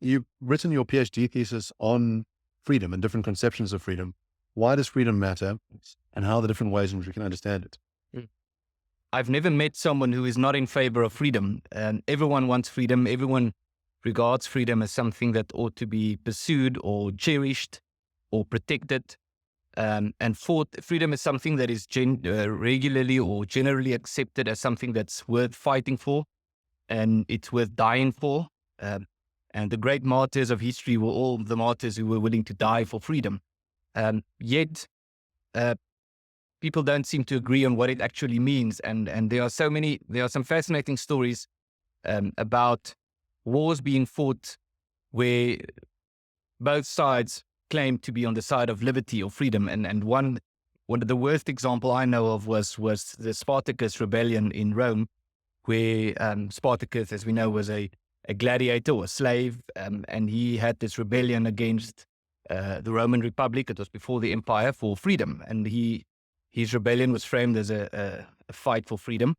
You've written your PhD thesis on freedom and different conceptions of freedom. Why does freedom matter, and how are the different ways in which we can understand it? Mm. I've never met someone who is not in favor of freedom. And everyone wants freedom. Everyone regards freedom as something that ought to be pursued or cherished or protected. And freedom is something that is regularly or generally accepted as something that's worth fighting for, and it's worth dying for. And the great martyrs of history were all the martyrs who were willing to die for freedom. Yet, people don't seem to agree on what it actually means. And there are some fascinating stories about wars being fought where both sides claim to be on the side of liberty or freedom. And one of the worst example I know of was the Spartacus rebellion in Rome, where Spartacus, as we know, was a gladiator or a slave, and he had this rebellion against the Roman Republic. It was before the empire, for freedom, and his rebellion was framed as a fight for freedom.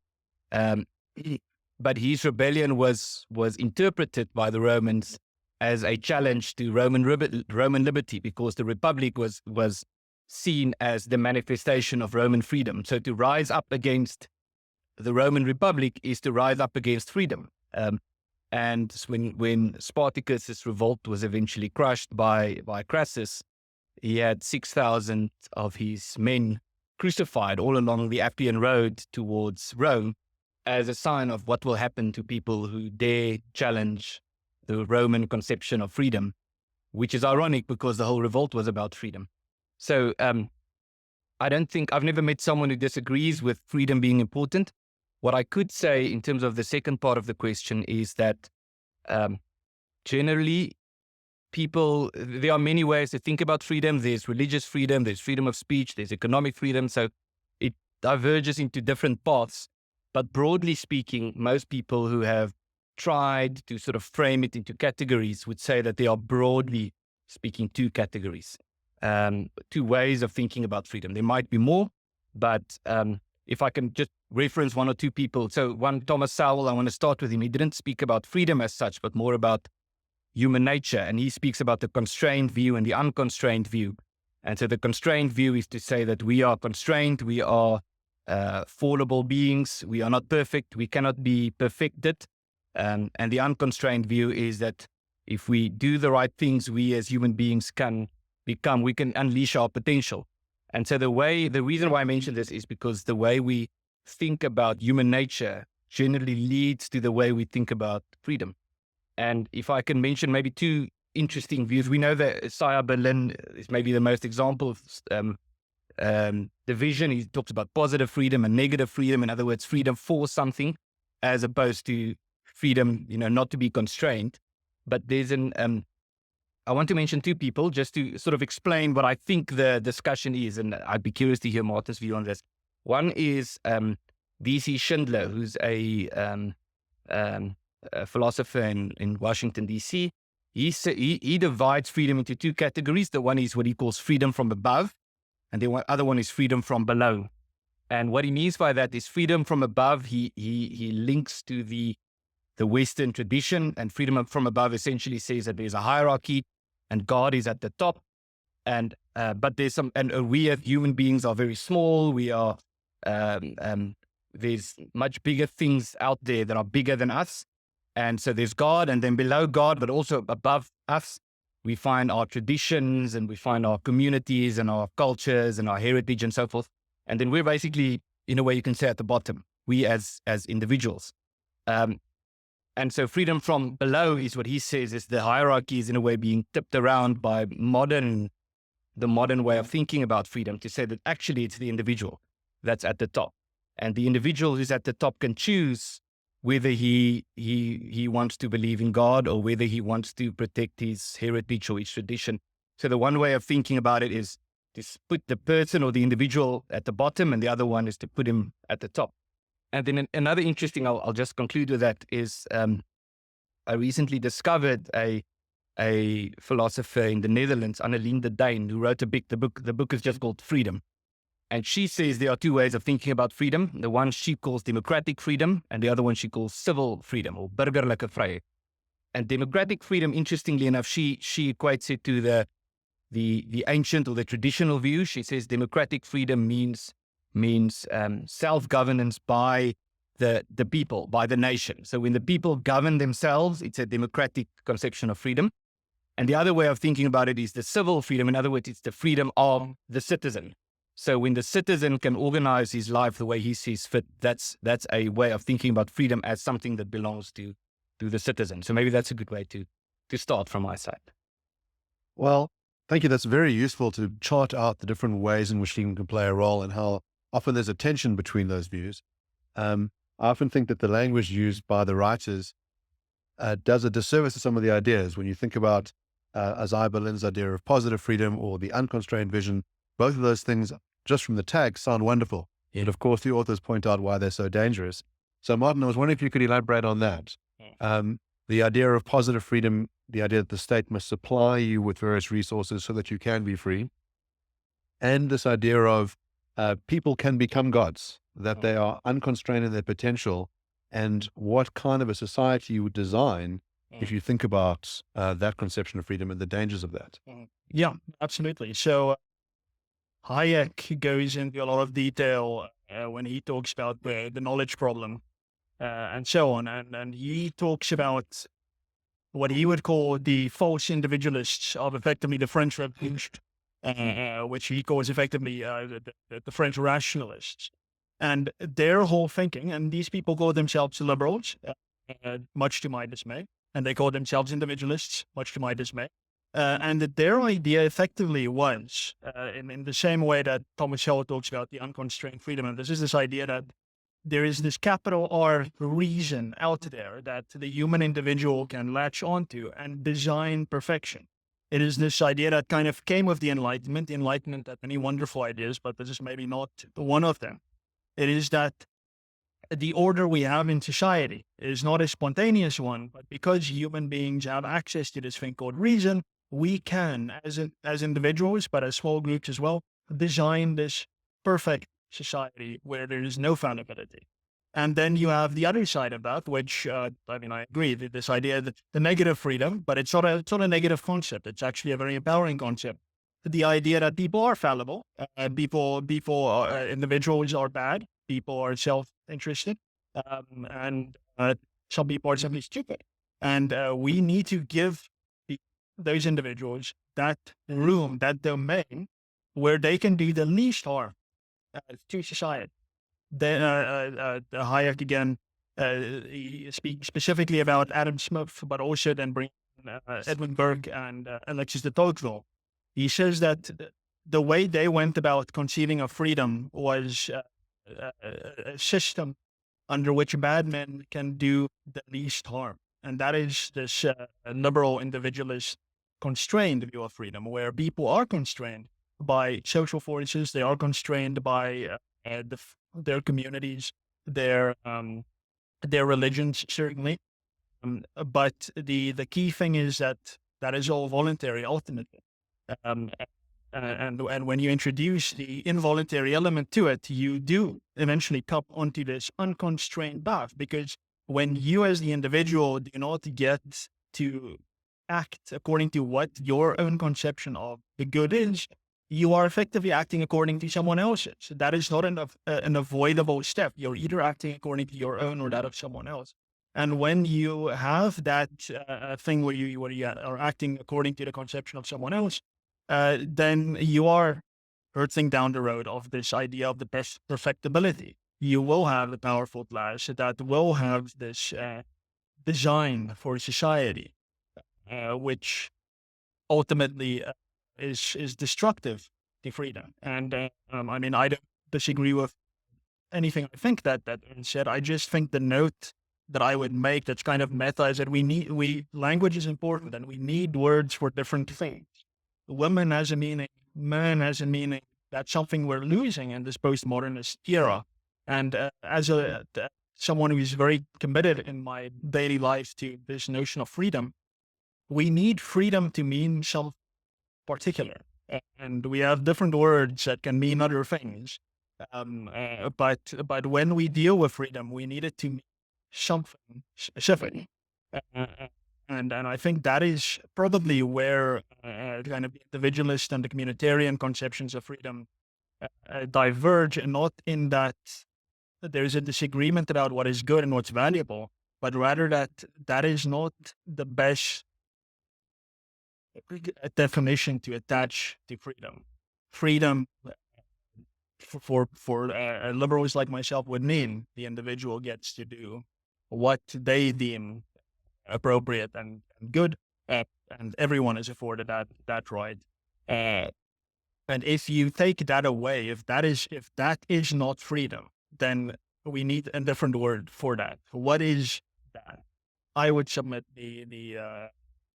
But his rebellion was interpreted by the Romans as a challenge to Roman liberty, because the Republic was seen as the manifestation of Roman freedom. So to rise up against the Roman Republic is to rise up against freedom. And when Spartacus' revolt was eventually crushed by Crassus, he had 6,000 of his men crucified all along the Appian Road towards Rome, as a sign of what will happen to people who dare challenge the Roman conception of freedom, which is ironic because the whole revolt was about freedom. So I've never met someone who disagrees with freedom being important. What I could say in terms of the second part of the question is that generally there are many ways to think about freedom. There's religious freedom, there's freedom of speech, there's economic freedom. So it diverges into different paths. But broadly speaking, most people who have tried to sort of frame it into categories would say that there are, broadly speaking, two categories, two ways of thinking about freedom. There might be more, but if I can just reference one or two people. So one, Thomas Sowell, I want to start with him. He didn't speak about freedom as such, but more about human nature. And he speaks about the constrained view and the unconstrained view. And so the constrained view is to say that we are constrained, we are fallible beings, we are not perfect, we cannot be perfected. And the unconstrained view is that if we do the right things, we as human beings we can unleash our potential. And so the reason why I mention this is because the way we think about human nature generally leads to the way we think about freedom. And if I can mention maybe two interesting views, we know that Isaiah Berlin is maybe the most example of division. He talks about positive freedom and negative freedom. In other words, freedom for something as opposed to freedom, not to be constrained. But there's I want to mention two people just to sort of explain what I think the discussion is, and I'd be curious to hear Martha's view on this. One is V.C. Schindler, who's a philosopher in Washington, D.C. He divides freedom into two categories. The one is what he calls freedom from above, and the other one is freedom from below. And what he means by that is freedom from above, he links to the Western tradition, and freedom from above essentially says that there's a hierarchy and God is at the top. And but there's we as human beings are very small. We are there's much bigger things out there that are bigger than us. And so there's God, and then below God, but also above us, we find our traditions and we find our communities and our cultures and our heritage and so forth. And then we're basically, in a way you can say, at the bottom, we as individuals. And so freedom from below is what he says is the hierarchy is in a way being tipped around by the modern way of thinking about freedom, to say that actually it's the individual that's at the top. And the individual who's at the top can choose whether he wants to believe in God or whether he wants to protect his heritage or his tradition. So the one way of thinking about it is to put the person or the individual at the bottom, and the other one is to put him at the top. And then another interesting, I'll just conclude with that, is I recently discovered a philosopher in the Netherlands, Annelien de Dijn, who wrote the book is just called Freedom. And she says there are two ways of thinking about freedom. The one she calls democratic freedom, and the other one she calls civil freedom or burgerlijke vryheid. And democratic freedom, interestingly enough, she equates it to the ancient or the traditional view. She says democratic freedom means self-governance by the people, by the nation. So when the people govern themselves, it's a democratic conception of freedom. And the other way of thinking about it is the civil freedom. In other words, it's the freedom of the citizen. So when the citizen can organize his life the way he sees fit, that's a way of thinking about freedom as something that belongs to the citizen. So maybe that's a good way to start from my side. Well, thank you. That's very useful to chart out the different ways in which freedom can play a role and how often there's a tension between those views. I often think that the language used by the writers does a disservice to some of the ideas. When you think about Isaiah Berlin's idea of positive freedom or the unconstrained vision, both of those things, just from the tag, sound wonderful. Yeah. But of course, the authors point out why they're so dangerous. So Martin, I was wondering if you could elaborate on that. The idea of positive freedom, the idea that the state must supply you with various resources so that you can be free. And this idea of people can become gods, that they are unconstrained in their potential, and what kind of a society you would design if you think about that conception of freedom and the dangers of that. Yeah, absolutely. So Hayek goes into a lot of detail when he talks about the knowledge problem and so on. And he talks about what he would call the false individualists of effectively the French Revolution, which he calls effectively the French rationalists. And their whole thinking, and these people call themselves liberals, much to my dismay, and they call themselves individualists, much to my dismay. And that their idea effectively was, in the same way that Thomas Sowell talks about the unconstrained freedom, and this is this idea that there is this capital R reason out there that the human individual can latch onto and design perfection. It is this idea that kind of came with the Enlightenment. The Enlightenment had many wonderful ideas, but this is maybe not one of them. It is that the order we have in society is not a spontaneous one, but because human beings have access to this thing called reason, we can, as individuals, but as small groups as well, design this perfect society where there is no fallibility. And then you have the other side of that, which, I agree, this idea that the negative freedom, but it's not a negative concept. It's actually a very empowering concept. The idea that people are fallible, individuals are bad, people are self-interested, and some people are simply stupid. And we need to give those individuals that room, that domain, where they can do the least harm to society. Then Hayek again he speaks specifically about Adam Smith, but also then bring Edmund Burke and Alexis de Tocqueville. He says that the way they went about conceiving of freedom was a system under which bad men can do the least harm. And that is this liberal individualist constrained view of freedom, where people are constrained by social forces, they are constrained by their communities, their religions, certainly. But the key thing is that is all voluntary, ultimately. And when you introduce the involuntary element to it, you do eventually come onto this unconstrained path, because when you as the individual do not get to act according to what your own conception of the good is, you are effectively acting according to someone else's. That is not an avoidable step. You're either acting according to your own or that of someone else. And when you have that thing where you are acting according to the conception of someone else, then you are hurtling down the road of this idea of the perfectibility. You will have the powerful class that will have this design for society, which ultimately is destructive to freedom. And I don't disagree with anything I think that Ernst said. I just think the note that I would make that's kind of meta is that language is important, and we need words for different things. Woman has a meaning, man has a meaning. That's something we're losing in this postmodernist era. And as someone who is very committed in my daily life to this notion of freedom, we need freedom to mean something particular. And we have different words that can mean other things. But when we deal with freedom, we need it to mean something specific. And I think that is probably where kind of the individualist and the communitarian conceptions of freedom diverge, and not in that there is a disagreement about what is good and what's valuable, but rather that that is not the best definition to attach to freedom. Freedom for liberals like myself would mean the individual gets to do what they deem appropriate and good, and everyone is afforded that right. And if you take that away, if that is not freedom, then we need a different word for that. What is that? I would submit the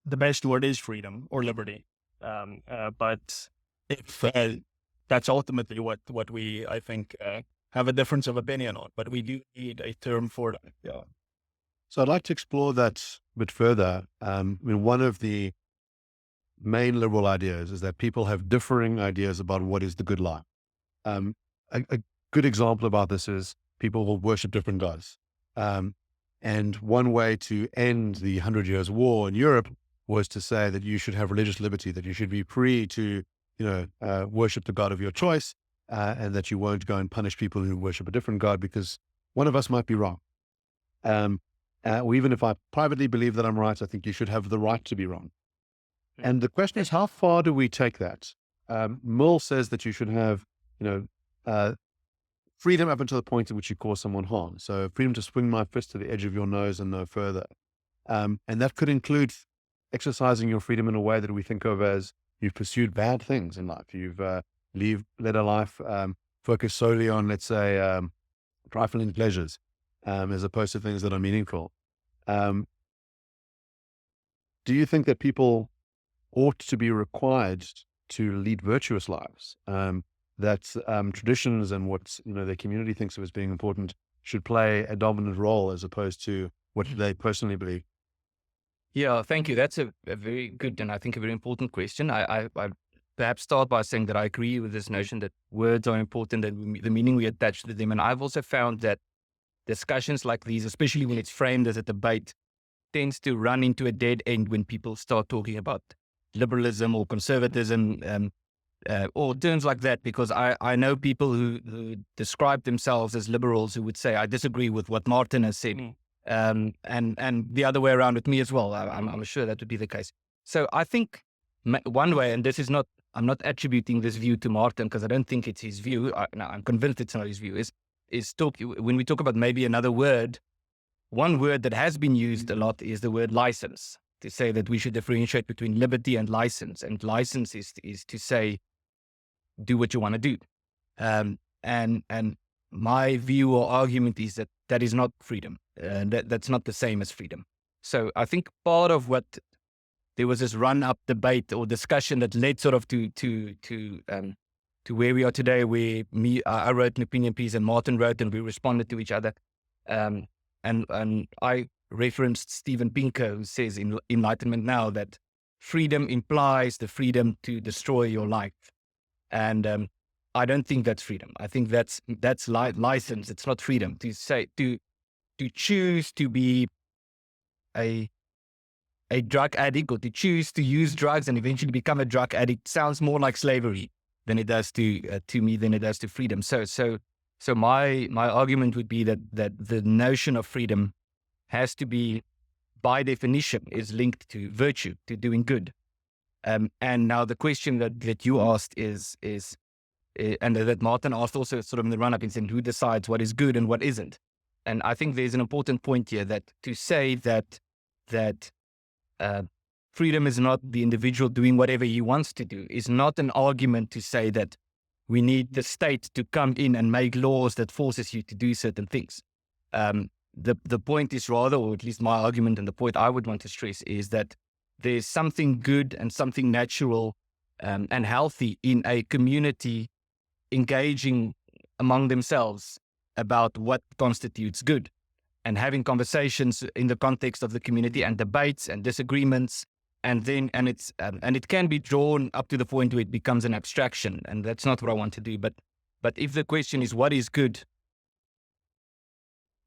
best word is freedom or liberty. But if that's ultimately what we, I think, have a difference of opinion on, but we do need a term for that. Yeah. So I'd like to explore that a bit further. I mean, one of the main liberal ideas is that people have differing ideas about what is the good life. A good example about this is people will worship different gods. And one way to end the 100 Years' War in Europe was to say that you should have religious liberty, that you should be free to, worship the God of your choice, and that you won't go and punish people who worship a different God because one of us might be wrong. Or even if I privately believe that I'm right, I think you should have the right to be wrong. And the question is, how far do we take that? Mullen says that you should have, freedom up until the point at which you cause someone harm. So freedom to swing my fist to the edge of your nose and no further. And that could include exercising your freedom in a way that we think of as you've pursued bad things in life. You've led a life focused solely on, let's say, trifling pleasures, as opposed to things that are meaningful. Do you think that people ought to be required to lead virtuous lives? That traditions and what their community thinks of as being important should play a dominant role as opposed to what they personally believe? Yeah, thank you. That's a very good and I think a very important question. I perhaps start by saying that I agree with this notion that words are important and the meaning we attach to them. And I've also found that discussions like these, especially when it's framed as a debate, tends to run into a dead end when people start talking about liberalism or conservatism or terms like that, because I know people who describe themselves as liberals who would say, I disagree with what Martin has said. And the other way around with me as well. I'm sure that would be the case. So I think one way, and this is not, I'm not attributing this view to Martin because I don't think it's his view. I'm convinced it's not his view, is when we talk about maybe another word, one word that has been used a lot is the word license, to say that we should differentiate between liberty and license. And license is to say, do what you want to do. And my view or argument is that that is not freedom. That's not the same as freedom. So I think part of what there was this run-up debate or discussion that led sort of to where we are today, where I wrote an opinion piece and Martin wrote, and we responded to each other. And I referenced Steven Pinker, who says in Enlightenment Now that freedom implies the freedom to destroy your life. And I don't think that's freedom. I think that's license. It's not freedom. To say to choose to be a drug addict or to choose to use drugs and eventually become a drug addict sounds more like slavery than it does to me than it does to freedom. So my argument would be that the notion of freedom has to be, by definition, is linked to virtue, to doing good. And now the question that you asked is and that Martin asked also sort of in the run-up, in saying who decides what is good and what isn't. And I think there's an important point here, that to say that freedom is not the individual doing whatever he wants to do is not an argument to say that we need the state to come in and make laws that forces you to do certain things. The point is rather, or at least my argument and the point I would want to stress, is that there's something good and something natural and healthy in a community engaging among themselves about what constitutes good, and having conversations in the context of the community and debates and disagreements, and it can be drawn up to the point where it becomes an abstraction, and that's not what I want to do. But if the question is what is good,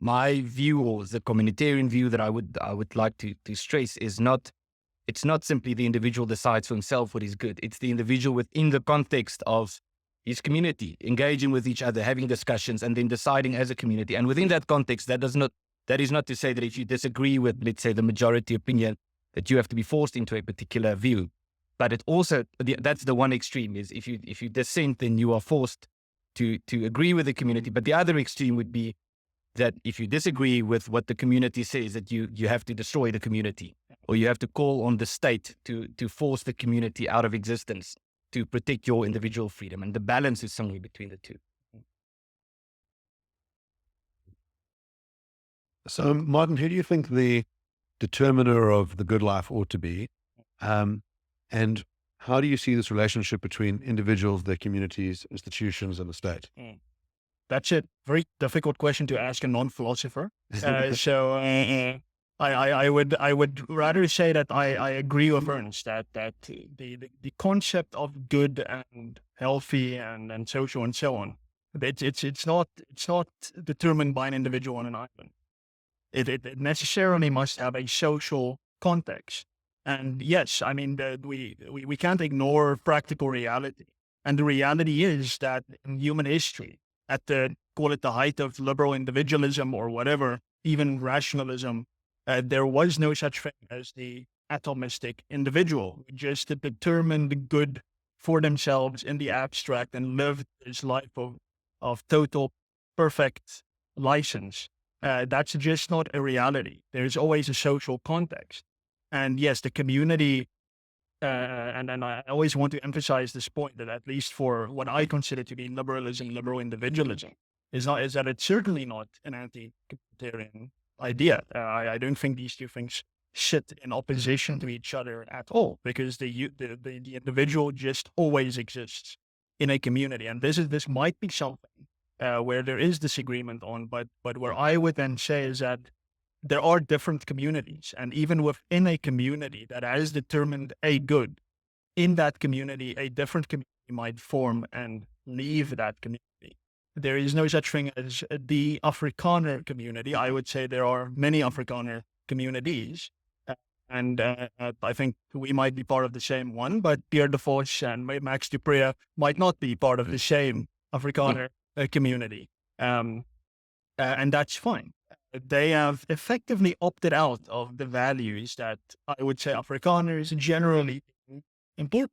my view, or the communitarian view that I would like to stress, is not, it's not simply the individual decides for himself what is good. It's the individual within the context of his community, engaging with each other, having discussions, and then deciding as a community. And within that context, that is not to say that if you disagree with, let's say, the majority opinion, that you have to be forced into a particular view. But it also, that's the one extreme, is if you dissent, then you are forced to agree with the community. But the other extreme would be that if you disagree with what the community says, that you have to destroy the community, or you have to call on the state to force the community out of existence to protect your individual freedom. And the balance is somewhere between the two. So, Martin, who do you think the determiner of the good life ought to be? And how do you see this relationship between individuals, their communities, institutions, and the state? That's a very difficult question to ask a non-philosopher. I would rather say that I agree with Ernst that the concept of good and healthy and social and so on, it's not determined by an individual on an island. It necessarily must have a social context. And yes, I mean, we can't ignore practical reality. And the reality is that in human history, at call it the height of liberal individualism or whatever, even rationalism, there was no such thing as the atomistic individual who just determined good for themselves in the abstract and lived this life of total perfect license. That's just not a reality. There's always a social context. And yes, the community, and I always want to emphasize this point, that at least for what I consider to be liberalism, liberal individualism, is that it's certainly not an anti-communitarian idea. I don't think these two things sit in opposition to each other at all, because the individual just always exists in a community. And this might be something where there is disagreement on, but where I would then say is that there are different communities, and even within a community that has determined a good, in that community, a different community might form and leave that community. There is no such thing as the Afrikaner community. I would say there are many Afrikaner communities, and I think we might be part of the same one, but Pierre de Vos and Max Dupré might not be part of the same Afrikaner community. And that's fine. They have effectively opted out of the values that I would say Afrikaners generally import,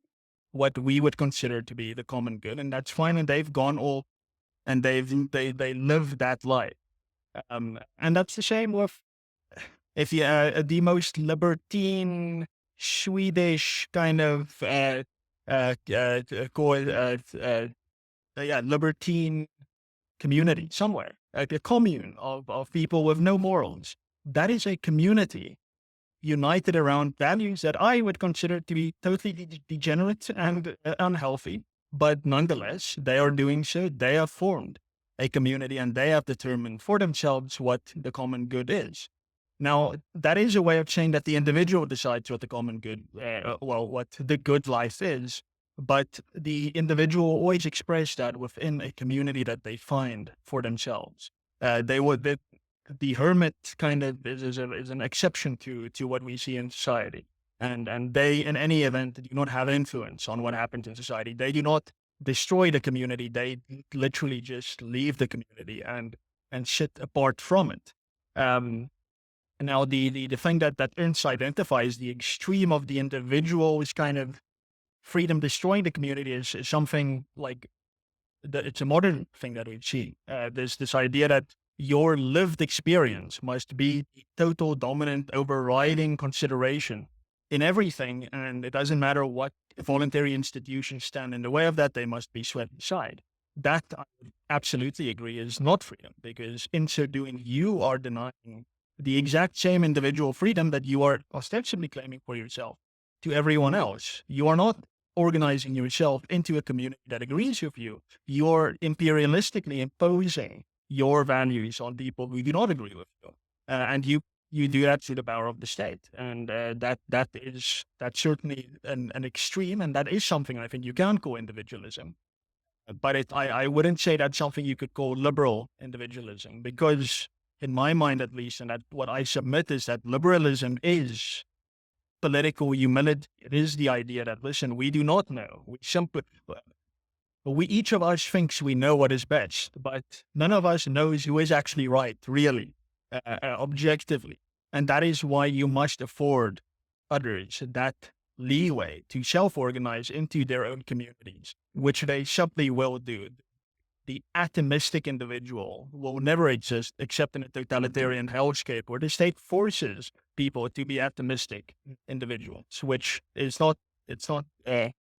what we would consider to be the common good, and that's fine. And they've gone all, and they live that life. And that's the same with, if you the most libertine Swedish kind of libertine community somewhere, like a commune of people with no morals. That is a community united around values that I would consider to be totally degenerate and unhealthy. But nonetheless, they are doing so. They have formed a community and they have determined for themselves what the common good is. Now, that is a way of saying that the individual decides what the common good, what the good life is. But the individual always express that within a community that they find for themselves. The hermit kind of is an exception to what we see in society. And they, in any event, do not have influence on what happens in society. They do not destroy the community. They literally just leave the community and sit apart from it. Now, the thing that Ernst identifies, the extreme of the individual is kind of freedom destroying the community, is something like, it's a modern thing that we see. There's this idea that your lived experience must be the total dominant overriding consideration in everything, and it doesn't matter what voluntary institutions stand in the way of that, they must be swept aside. That, I would absolutely agree, is not freedom, because in so doing, you are denying the exact same individual freedom that you are ostensibly claiming for yourself to everyone else. You are not organizing yourself into a community that agrees with you. You're imperialistically imposing your values on people who do not agree with you. And you do that through the power of the state. And that's certainly an extreme, and that is something I think you can call individualism. But I wouldn't say that's something you could call liberal individualism, because in my mind at least, and that what I submit is that liberalism is political humility. It is the idea that, listen, we do not know. We each of us thinks we know what is best, but none of us knows who is actually right, really, objectively. And that is why you must afford others that leeway to self-organize into their own communities, which they subtly will do. The atomistic individual will never exist except in a totalitarian hellscape where the state forces people to be atomistic individuals, which is not, it's not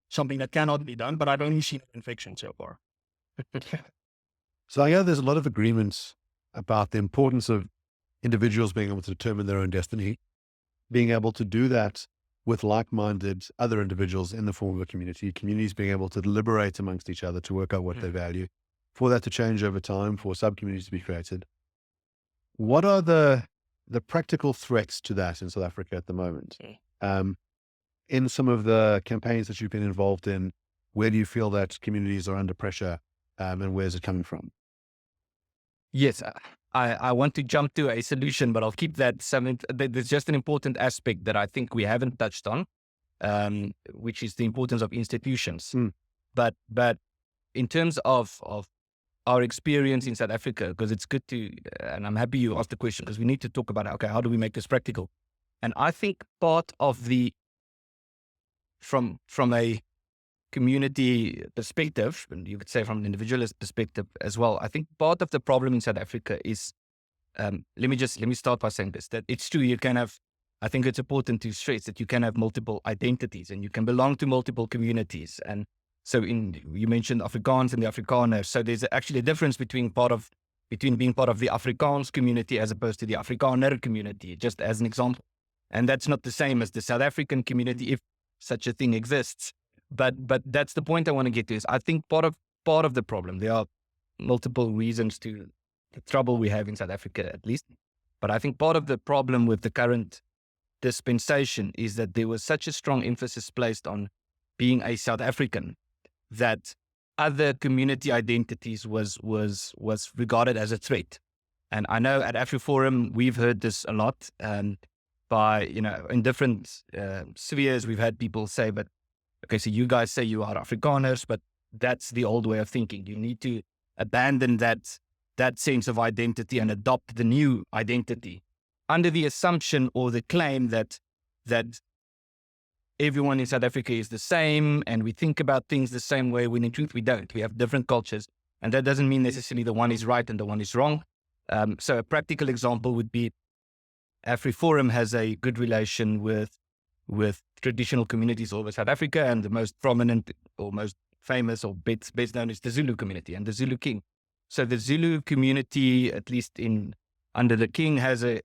something that cannot be done, but I've only seen it in fiction so far. So I know there's a lot of agreements about the importance of individuals being able to determine their own destiny, being able to do that with like-minded other individuals in the form of a community, communities being able to deliberate amongst each other to work out what they value, for that to change over time, for sub-communities to be created. What are the practical threats to that in South Africa at the moment? In some of the campaigns that you've been involved in, where do you feel that communities are under pressure, and where is it coming from? Yes, I want to jump to a solution, but I'll keep that something. There's just an important aspect that I think we haven't touched on, which is the importance of institutions. But in terms of our experience in South Africa, because it's good to, and I'm happy you asked the question, because we need to talk about, okay, how do we make this practical? And I think part of the, from a community perspective, and you could say from an individualist perspective as well, I think part of the problem in South Africa is, let me start by saying this, that it's true, you can have, I think it's important to stress that you can have multiple identities and you can belong to multiple communities. And so you mentioned Afrikaans and the Afrikaners. So there's actually a difference between being part of the Afrikaans community as opposed to the Afrikaner community, just as an example. And that's not the same as the South African community, if such a thing exists. But that's the point I want to get to, is I think part of the problem, there are multiple reasons to the trouble we have in South Africa, at least. But I think part of the problem with the current dispensation is that there was such a strong emphasis placed on being a South African that other community identities was regarded as a threat. And I know at AfriForum, we've heard this a lot, by, in different spheres, we've had people say, but okay, so you guys say you are Afrikaners, but that's the old way of thinking. You need to abandon that sense of identity and adopt the new identity under the assumption or the claim that everyone in South Africa is the same and we think about things the same way, when in truth we don't. We have different cultures, and that doesn't mean necessarily the one is right and the one is wrong. So a practical example would be AfriForum has a good relation with traditional communities all over South Africa, and the most prominent or most famous or best known is the Zulu community and the Zulu King. So the Zulu community, at least under the King,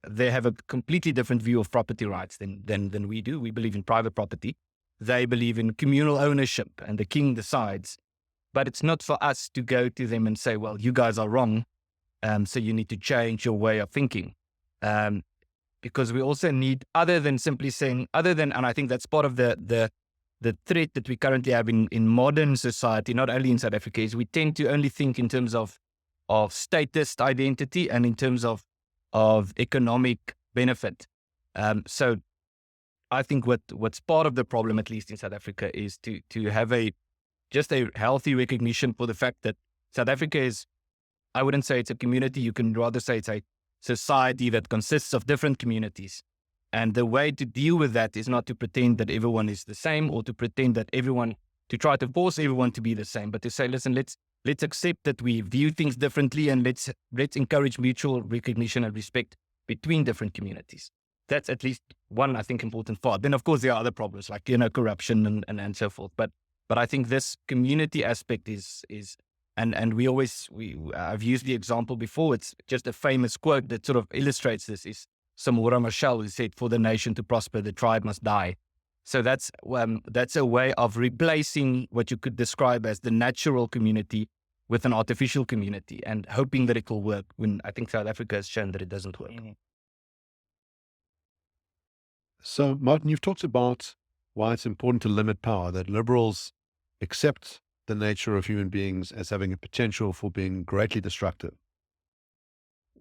they have a completely different view of property rights than we do. We believe in private property. They believe in communal ownership, and the King decides. But it's not for us to go to them and say, well, you guys are wrong, so you need to change your way of thinking. Because we also need, and I think that's part of the threat that we currently have in modern society, not only in South Africa, is we tend to only think in terms of statist identity and in terms of economic benefit. So I think what's part of the problem, at least in South Africa, is to have just a healthy recognition for the fact that South Africa is, I wouldn't say it's a community, you can rather say it's a society that consists of different communities. And the way to deal with that is not to pretend that everyone is the same, or to pretend that to try to force everyone to be the same, but to say, listen, let's accept that we view things differently, and let's encourage mutual recognition and respect between different communities. That's at least one, I think, important part. Then, of course, there are other problems like, corruption and so forth. But I think this community aspect is and I've used the example before. It's just a famous quote that sort of illustrates this, is Samora Machel, who said, for the nation to prosper, the tribe must die. So that's a way of replacing what you could describe as the natural community with an artificial community, and hoping that it will work, when I think South Africa has shown that it doesn't work. So, Martin, you've talked about why it's important to limit power, that liberals accept the nature of human beings as having a potential for being greatly destructive.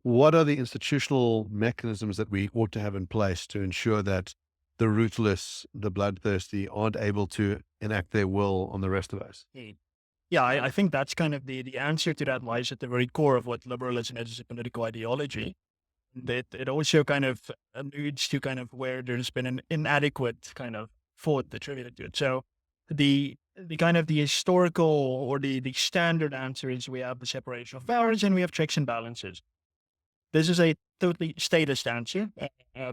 what are the institutional mechanisms that we ought to have in place to ensure that the ruthless, the bloodthirsty aren't able to enact their will on the rest of us? Yeah, I think that's kind of the answer to that lies at the very core of what liberalism is as a political ideology. It also kind of alludes to kind of where there's been an inadequate kind of thought attributed to it. So the kind of the historical or the standard answer is we have the separation of powers and we have checks and balances. This is a totally statist answer,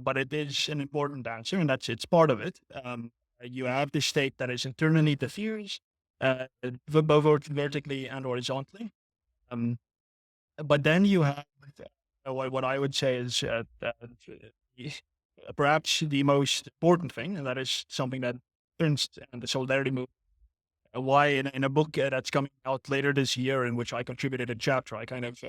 but it is an important answer, and it's part of it. You have the state that is internally diffuse, both vertically and horizontally. But then you have what I would say is perhaps the most important thing, and that is something that Ernst and the Solidarity Movement, why in a book that's coming out later this year, in which I contributed a chapter, I kind of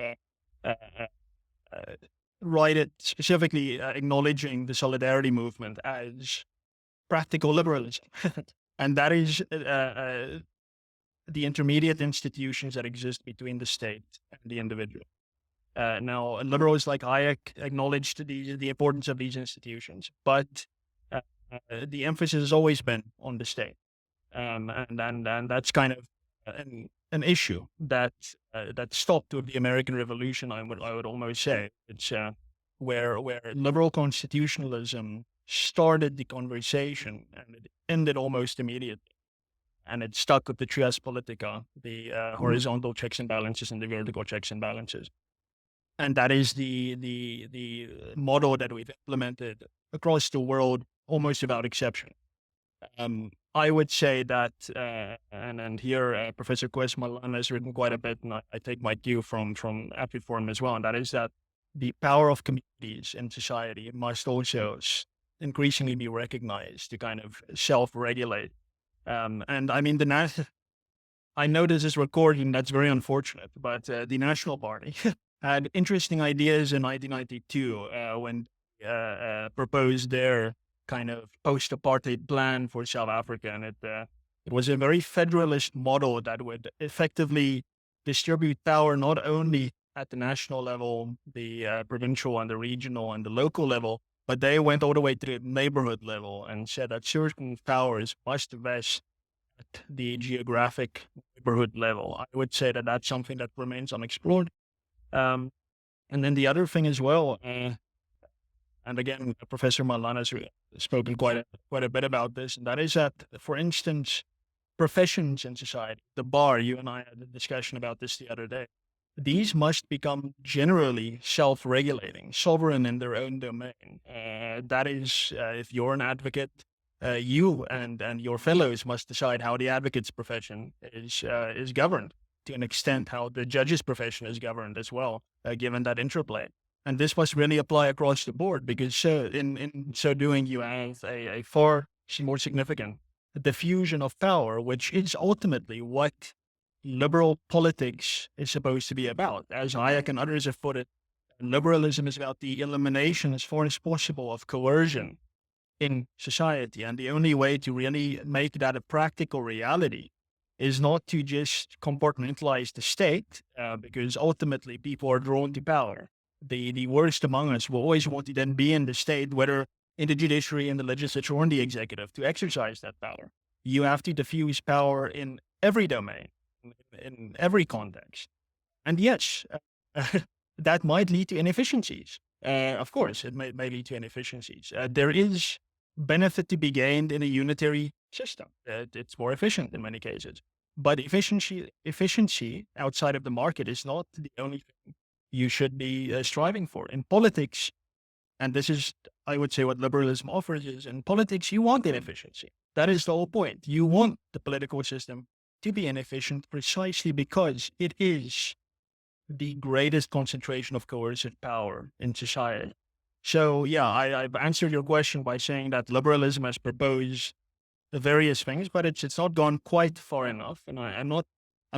write it specifically acknowledging the Solidarity Movement as practical liberalism. And that is the intermediate institutions that exist between the state and the individual. Now, liberals like Hayek acknowledged the importance of these institutions, but the emphasis has always been on the state. And that's kind of an issue that stopped with the American Revolution. I would almost say it's where liberal constitutionalism started the conversation and it ended almost immediately, and it stuck with the trias politica, the horizontal checks and balances and the vertical checks and balances, and that is the model that we've implemented across the world almost without exception. I would say that, and here Professor Mullen has written quite a bit, and I take my cue from Appiform as well, and that is that the power of communities in society must also increasingly be recognized to kind of self-regulate. And I mean, I know this is recording, that's very unfortunate, but the National Party had interesting ideas in 1992 when proposed their kind of post-apartheid plan for South Africa. And it was a very federalist model that would effectively distribute power not only at the national level, the provincial and the regional and the local level, but they went all the way to the neighborhood level and said that certain powers must vest at the geographic neighborhood level. I would say that that's something that remains unexplored. And then the other thing as well, and again, Professor Mullen has spoken quite a bit about this, and that is that, for instance, professions in society, the bar, you and I had a discussion about this the other day, these must become generally self-regulating, sovereign in their own domain. That is, if you're an advocate, you and your fellows must decide how the advocate's profession is governed, to an extent how the judge's profession is governed as well, given that interplay. And this must really apply across the board, because in so doing, you have a far more significant diffusion of power, which is ultimately what liberal politics is supposed to be about. As Hayek and others have put it, liberalism is about the elimination as far as possible of coercion in society. And the only way to really make that a practical reality is not to just compartmentalize the state, because ultimately people are drawn to power. The worst among us will always want to then be in the state, whether in the judiciary, in the legislature, or in the executive, to exercise that power. You have to diffuse power in every domain, in every context. And yes, that might lead to inefficiencies. Of course, it may lead to inefficiencies. There is benefit to be gained in a unitary system. It's more efficient in many cases. But efficiency outside of the market is not the only thing you should be striving for. In politics, and this is, I would say, what liberalism offers is, in politics, you want inefficiency. That is the whole point. You want the political system to be inefficient precisely because it is the greatest concentration of coercive power in society. So yeah, I've answered your question by saying that liberalism has proposed the various things, but it's not gone quite far enough. And I'm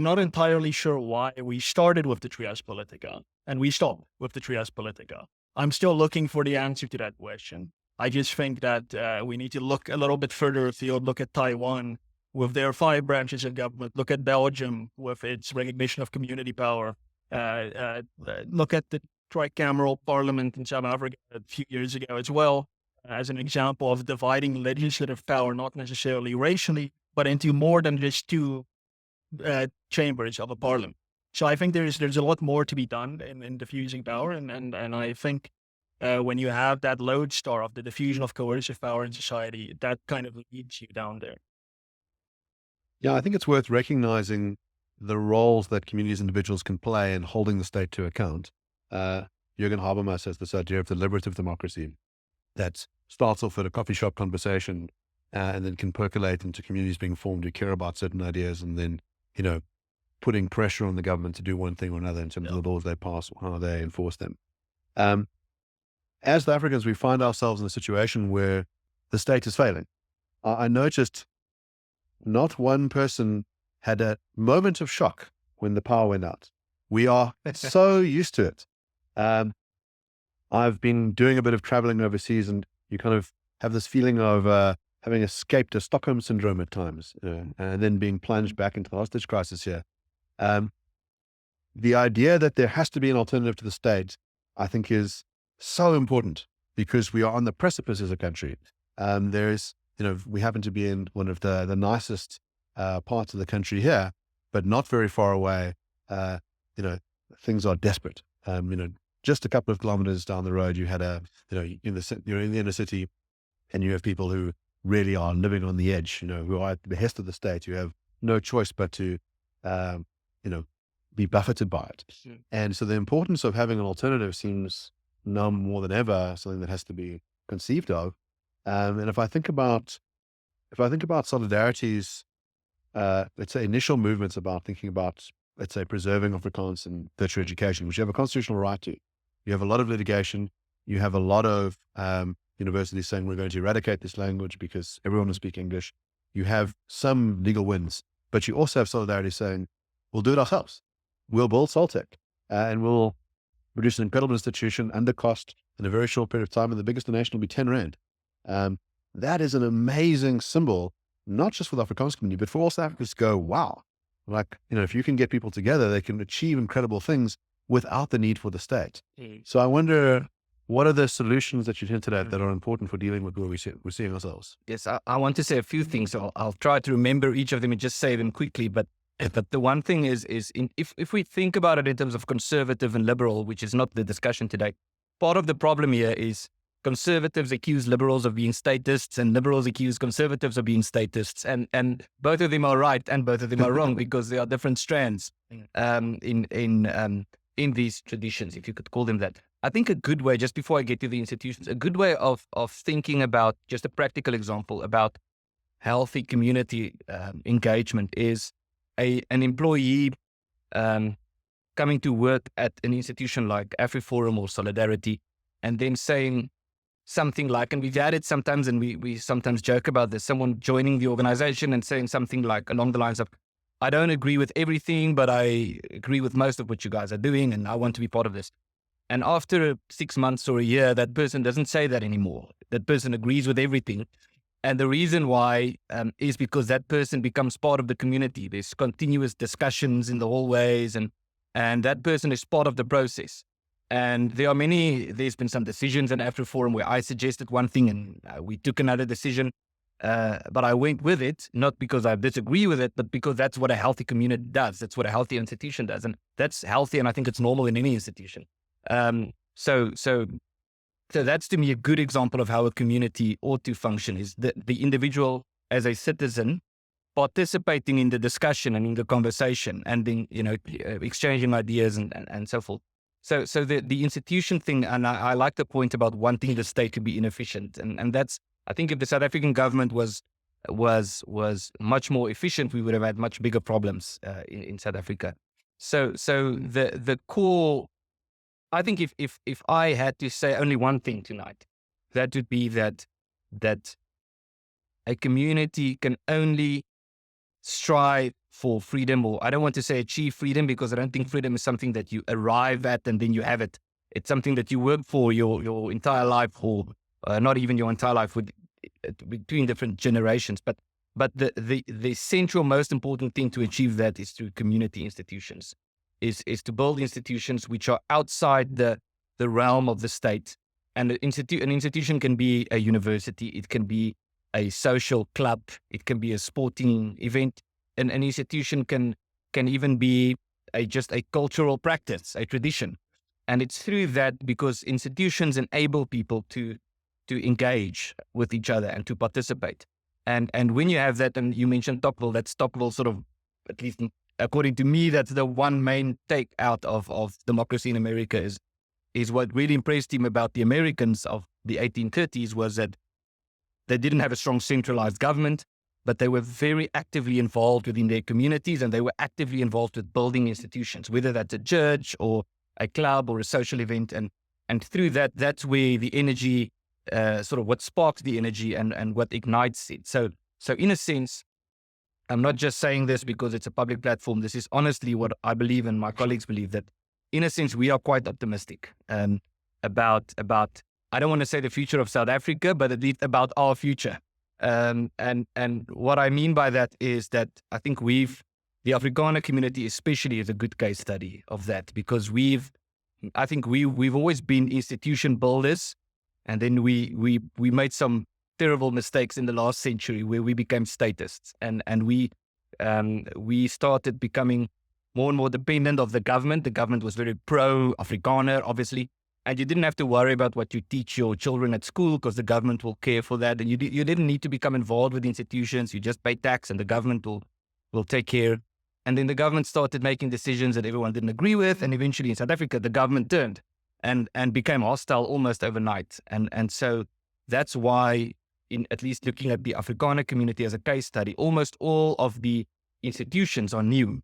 not entirely sure why we started with the trias politica and we stopped with the trias politica. I'm still looking for the answer to that question. I just think that we need to look a little bit further afield, look at Taiwan with their 5 branches of government, look at Belgium with its recognition of community power, look at the tricameral parliament in South Africa a few years ago as well, as an example of dividing legislative power, not necessarily racially, but into more than just two chambers of a parliament. So I think there's a lot more to be done in diffusing power, and I think when you have that lodestar of the diffusion of coercive power in society, that kind of leads you down there. Yeah, I think it's worth recognizing the roles that communities and individuals can play in holding the state to account. Jürgen Habermas has this idea of the Liberative Democracy that starts off at a coffee shop conversation and then can percolate into communities being formed who care about certain ideas, and then, putting pressure on the government to do one thing or another in terms of the laws they pass or how they enforce them. As South Africans, we find ourselves in a situation where the state is failing. I noticed not one person had a moment of shock when the power went out. We are so used to it. I've been doing a bit of traveling overseas, and you kind of have this feeling of having escaped a Stockholm syndrome at times, and then being plunged back into the hostage crisis here. The idea that there has to be an alternative to the state, I think, is so important, because we are on the precipice as a country. We happen to be in one of the nicest parts of the country here, but not very far away. Things are desperate. Just a couple of kilometers down the road, you had you're in the inner city, and you have people who really are living on the edge, who are at the behest of the state. You have no choice but to, be buffeted by it. Sure. And so the importance of having an alternative seems now more than ever something that has to be conceived of. And if I think about Solidarity's, let's say, initial movements about thinking about, let's say, preserving Afrikaans and tertiary education, which you have a constitutional right to. You have a lot of litigation. You have a lot of universities saying we're going to eradicate this language because everyone will speak English. You have some legal wins, but you also have Solidarity saying we'll do it ourselves. We'll build Soltech, and we'll produce an incredible institution under cost in a very short period of time, and the biggest donation will be 10 Rand. That is an amazing symbol, not just for the Afrikaans community, but for all South Africans to go, wow, if you can get people together, they can achieve incredible things without the need for the state. So I wonder, what are the solutions that you hinted at that are important for dealing with where we're seeing ourselves? Yes, I want to say a few things. I'll try to remember each of them and just say them quickly. But the one thing is if we think about it in terms of conservative and liberal, which is not the discussion today, part of the problem here is conservatives accuse liberals of being statists, and liberals accuse conservatives of being statists, and both of them are right and both of them are wrong, because there are different strands in these traditions, if you could call them that. I think a good way, just before I get to the institutions, a good way of thinking about, just a practical example about healthy community engagement is an employee coming to work at an institution like AfriForum or Solidarity, and then saying something like, and we've had it sometimes, and we sometimes joke about this, someone joining the organization and saying something like along the lines of, I don't agree with everything, but I agree with most of what you guys are doing, and I want to be part of this. And after 6 months or a year, that person doesn't say that anymore. That person agrees with everything. And the reason why is because that person becomes part of the community. There's continuous discussions in the hallways, and that person is part of the process. And there's been some decisions in AfriForum where I suggested one thing and we took another decision. But I went with it, not because I disagree with it, but because that's what a healthy community does. That's what a healthy institution does. And that's healthy, and I think it's normal in any institution. So that's, to me, a good example of how a community ought to function, is the individual as a citizen participating in the discussion and in the conversation, and then, exchanging ideas and so forth. So the institution thing, and I like the point about wanting the state to be inefficient, and that's, I think if the South African government was much more efficient, we would have had much bigger problems in South Africa. So the core, I think if I had to say only one thing tonight, that would be that a community can only strive for freedom, or I don't want to say achieve freedom, because I don't think freedom is something that you arrive at and then you have it. It's something that you work for your entire life, or not even your entire life, between different generations. But the central, most important thing to achieve that is through community institutions, is to build institutions which are outside the the realm of the state. And an institution can be a university, it can be a social club, it can be a sporting event, and an institution can even be just a cultural practice, a tradition. And it's through that, because institutions enable people to engage with each other and to participate. And when you have that, and you mentioned Tocqueville, that's Tocqueville sort of, at least according to me, that's the one main take out of democracy in America is what really impressed him about the Americans of the 1830s was that they didn't have a strong centralized government, but they were very actively involved within their communities, and they were actively involved with building institutions, whether that's a church or a club or a social event. And through that, that's where the energy, sort of what sparks the energy and what ignites it. So in a sense, I'm not just saying this because it's a public platform. This is honestly what I believe, and my colleagues believe, that in a sense, we are quite optimistic about, I don't want to say the future of South Africa, but at least about our future. And what I mean by that is that I think the Afrikaner community especially is a good case study of that, because we've always been institution builders, and then we made some terrible mistakes in the last century where we became statists, and we started becoming more and more dependent of the government. The government was very pro-Afrikaner, obviously, and you didn't have to worry about what you teach your children at school because the government will care for that. And you didn't need to become involved with institutions. You just pay tax and the government will take care. And then the government started making decisions that everyone didn't agree with. And eventually in South Africa, the government turned and became hostile almost overnight. And so that's why, in at least looking at the Afrikaner community as a case study, almost all of the institutions are new.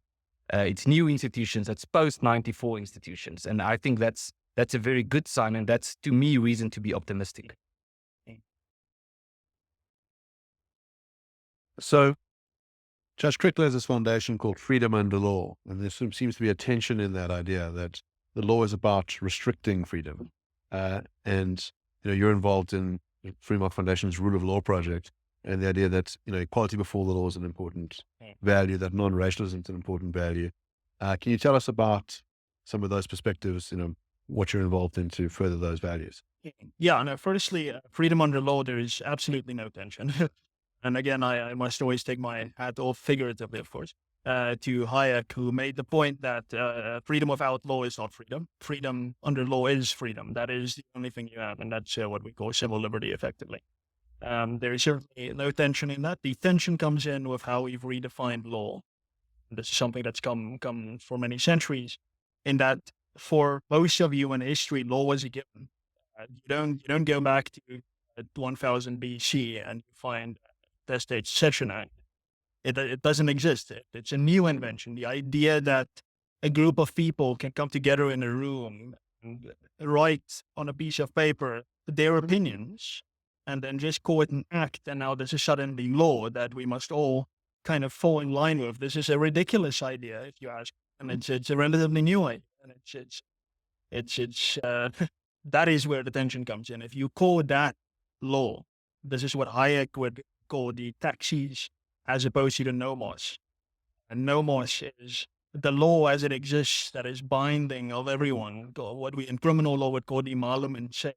It's new institutions. It's post-94 institutions. And I think that's a very good sign. And that's, to me, reason to be optimistic. So Judge Crickler has this foundation called Freedom Under Law. And there seems to be a tension in that idea that the law is about restricting freedom. And you're involved in Fremont Foundation's Rule of Law project, and the idea that equality before the law is an important value, that non-racialism is an important value. Can you tell us about some of those perspectives, what you're involved in to further those values? Yeah, no, firstly, freedom under law, there is absolutely no tension. And again, I must always take my hat off, figuratively, of course, to Hayek, who made the point that freedom without law is not freedom. Freedom under law is freedom. That is the only thing you have, and that's what we call civil liberty, effectively. There is certainly no tension in that. The tension comes in with how we've redefined law. This is something that's come for many centuries, in that for most of human history, law was a given. You don't go back to 1000 BC and you find the State Succession Act. It doesn't exist. It's a new invention. The idea that a group of people can come together in a room and write on a piece of paper their opinions and then just call it an act, and now this is suddenly law that we must all kind of fall in line with. This is a ridiculous idea, if you ask, and it's a relatively new idea, and it's that is where the tension comes in. If you call that law, this is what Hayek would call the taxis, as opposed to the nomos. And nomos is the law as it exists, that is binding of everyone, what we in criminal law would call the malum in se.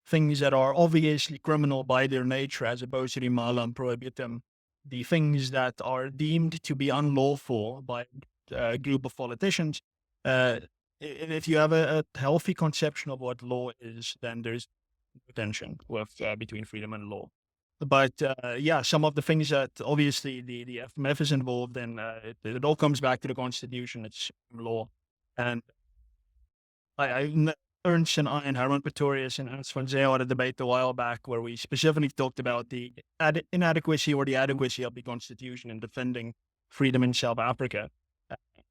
Things that are obviously criminal by their nature, as opposed to the malum prohibitum, the things that are deemed to be unlawful by a group of politicians. If you have a healthy conception of what law is, then there's tension between freedom and law. But some of the things that obviously the FMF is involved in, it all comes back to the Constitution, it's law. And Ernst and I and Herman Pretorius and Ernst van Zyl had a debate a while back where we specifically talked about the inadequacy or the adequacy of the Constitution in defending freedom in South Africa.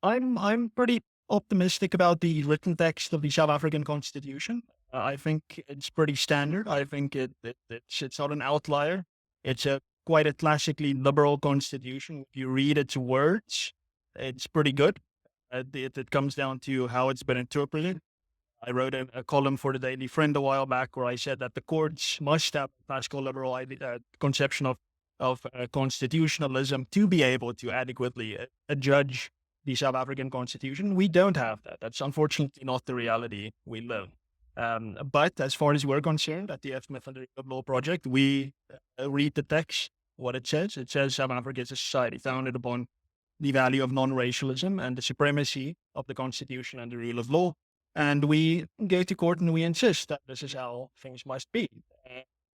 I'm pretty optimistic about the written text of the South African Constitution. I think it's pretty standard. I think it's not an outlier. It's quite a classically liberal constitution. If you read its words, it's pretty good. It comes down to how it's been interpreted. I wrote a column for the Daily Friend a while back where I said that the courts must have a classical liberal conception of constitutionalism to be able to adequately judge the South African Constitution. We don't have that. That's unfortunately not the reality we live. But as far as we're concerned at the F Methodology of Law Project, we read the text, what it says. It says South Africa is a society founded upon the value of non-racialism and the supremacy of the Constitution and the rule of law. And we go to court and we insist that this is how things must be.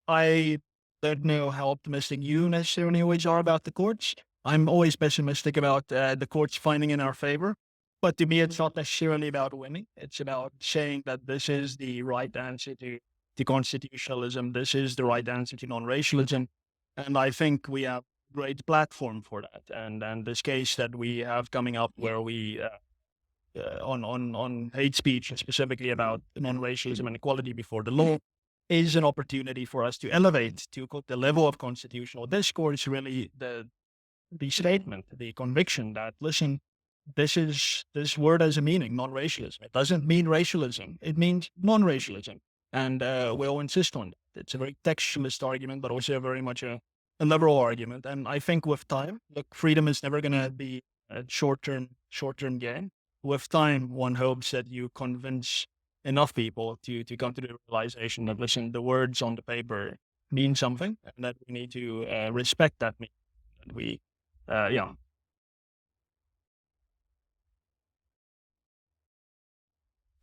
I don't know how optimistic you necessarily always are about the courts. I'm always pessimistic about the courts finding in our favor. But to me, it's not necessarily about winning. It's about saying that this is the right answer to constitutionalism. This is the right answer to non-racialism. And I think we have a great platform for that. And this case that we have coming up where we, on hate speech, specifically about non-racialism and equality before the law, is an opportunity for us to elevate to the level of constitutional discourse, really the statement, the conviction that, listen, this word has a meaning, non-racialism. It doesn't mean racialism. It means non-racialism. And we'll insist on that. It's a very textualist argument, but also very much a liberal argument. And I think with time, look, freedom is never going to be a short-term gain. With time, one hopes that you convince enough people to come to the realization that, listen, the words on the paper mean something, and that we need to respect that meaning. That we, yeah.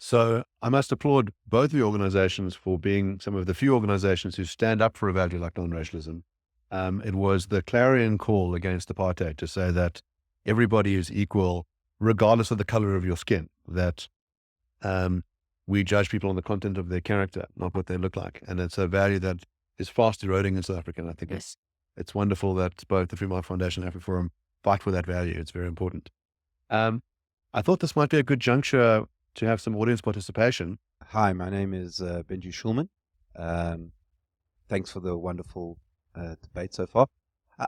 So I must applaud both of the organizations for being some of the few organizations who stand up for a value like non-racialism. It was the clarion call against apartheid to say that everybody is equal regardless of the color of your skin, that we judge people on the content of their character, not what they look like. And it's a value that is fast eroding in South Africa. And I think it's wonderful that both the Free Market Foundation and AfriForum fight for that value. It's very important. I thought this might be a good juncture to have some audience participation. Hi, my name is Benji Schulman. Thanks for the wonderful debate so far.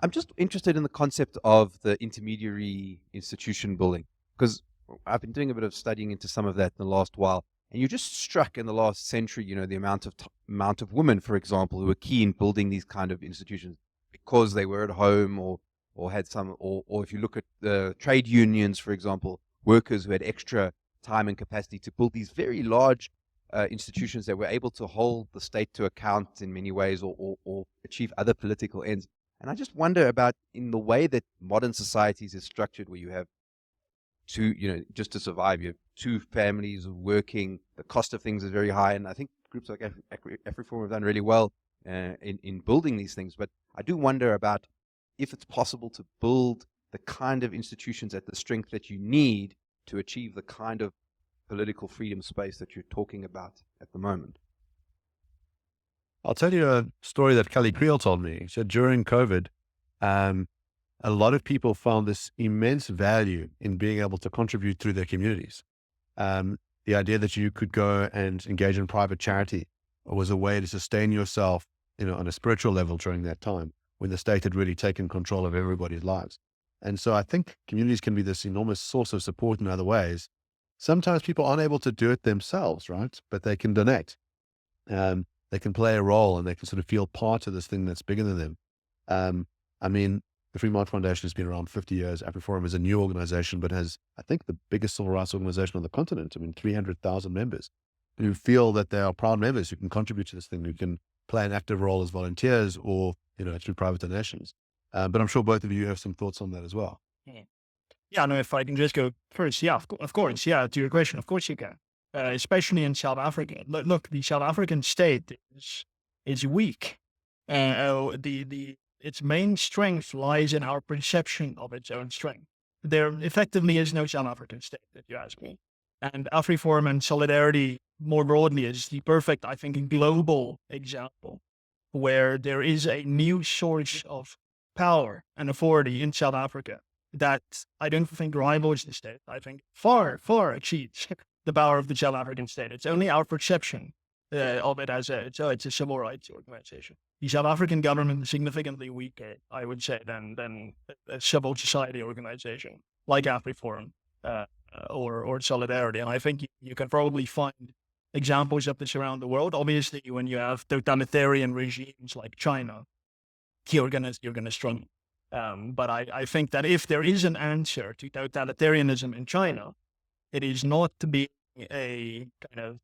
I'm just interested in the concept of the intermediary institution building, because I've been doing a bit of studying into some of that in the last while. And you just struck in the last century, the amount of women, for example, who were key in building these kind of institutions because they were at home or had some, or if you look at the trade unions, for example, workers who had extra time and capacity to build these very large institutions that were able to hold the state to account in many ways or achieve other political ends. And I just wonder about in the way that modern societies is structured, where you have two, just to survive, you have two families working, the cost of things is very high. And I think groups like AfriForum have done really well in building these things. But I do wonder about if it's possible to build the kind of institutions at the strength that you need to achieve the kind of political freedom space that you're talking about at the moment. I'll tell you a story that Kelly Creel told me. He said during COVID, a lot of people found this immense value in being able to contribute through their communities. The idea that you could go and engage in private charity was a way to sustain yourself, on a spiritual level during that time when the state had really taken control of everybody's lives. And so I think communities can be this enormous source of support in other ways. Sometimes people aren't able to do it themselves, right? But they can donate. They can play a role and they can sort of feel part of this thing that's bigger than them. The Free Market Foundation has been around 50 years. AfriForum is a new organization, but has, I think, the biggest civil rights organization on the continent. 300,000 members who feel that they are proud members who can contribute to this thing, who can play an active role as volunteers or, through private donations. But I'm sure both of you have some thoughts on that as well. Yeah, no, if I can just go first. Yeah, of course. Yeah, to your question, of course you can. Especially in South Africa. Look, the South African state is weak. Its main strength lies in our perception of its own strength. There effectively is no South African state, if you ask me. And AfriForum and Solidarity more broadly is the perfect, I think, global example where there is a new source of power and authority in South Africa that I don't think rivals the state. I think far, far exceeds the power of the South African state. It's only our perception of it as it's a civil rights organization. The South African government is significantly weaker, I would say, than a civil society organization like AfriForum or Solidarity. And I think you can probably find examples of this around the world. Obviously, when you have totalitarian regimes like China, you're gonna struggle. But I think that if there is an answer to totalitarianism in China, it is not to be a kind of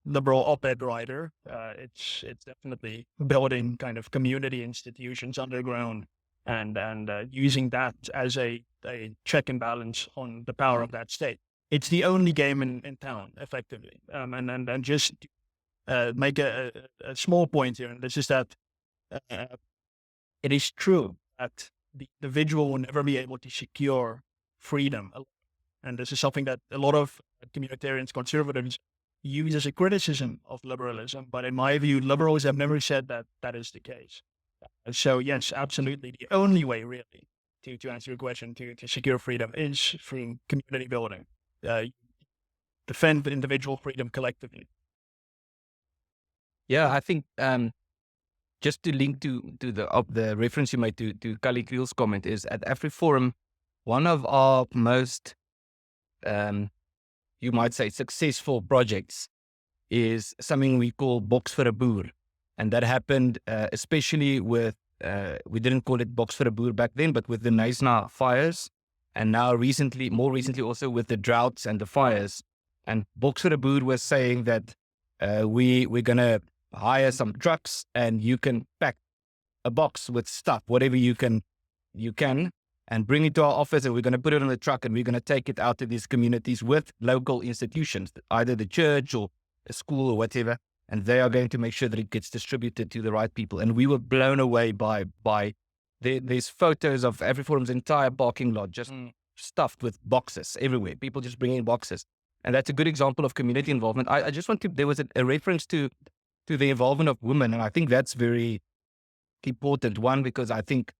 liberal op-ed writer. It's definitely building kind of community institutions underground and using that as a check and balance on the power of that state. It's the only game in town, effectively. And just make a small point here, and this is that it is true that the individual will never be able to secure freedom. And this is something that a lot of communitarians, conservatives use as a criticism of liberalism. But in my view, liberals have never said that that is the case. So yes, absolutely. The only way really to answer your question, to secure freedom is through community building. Defend the individual freedom collectively. Yeah, I think just to link to the reference you made to Kali Kriel's comment is at AfriForum, one of our most you might say successful projects is something we call Box for a Boer. And that happened especially with, we didn't call it Box for a Boer back then, but with the Knysna fires. And now more recently also with the droughts and the fires. And Box for a Boer was saying that we're going to hire some trucks and you can pack a box with stuff, whatever you can, and bring it to our office, and we're going to put it on the truck and we're going to take it out to these communities with local institutions, either the church or a school or whatever, and they are going to make sure that it gets distributed to the right people. And we were blown away by these photos of AfriForum's entire parking lot just stuffed with boxes everywhere, people just bringing boxes. And that's a good example of community involvement. I just want to, there was a reference to the involvement of women, and I think that's very important. One, because I think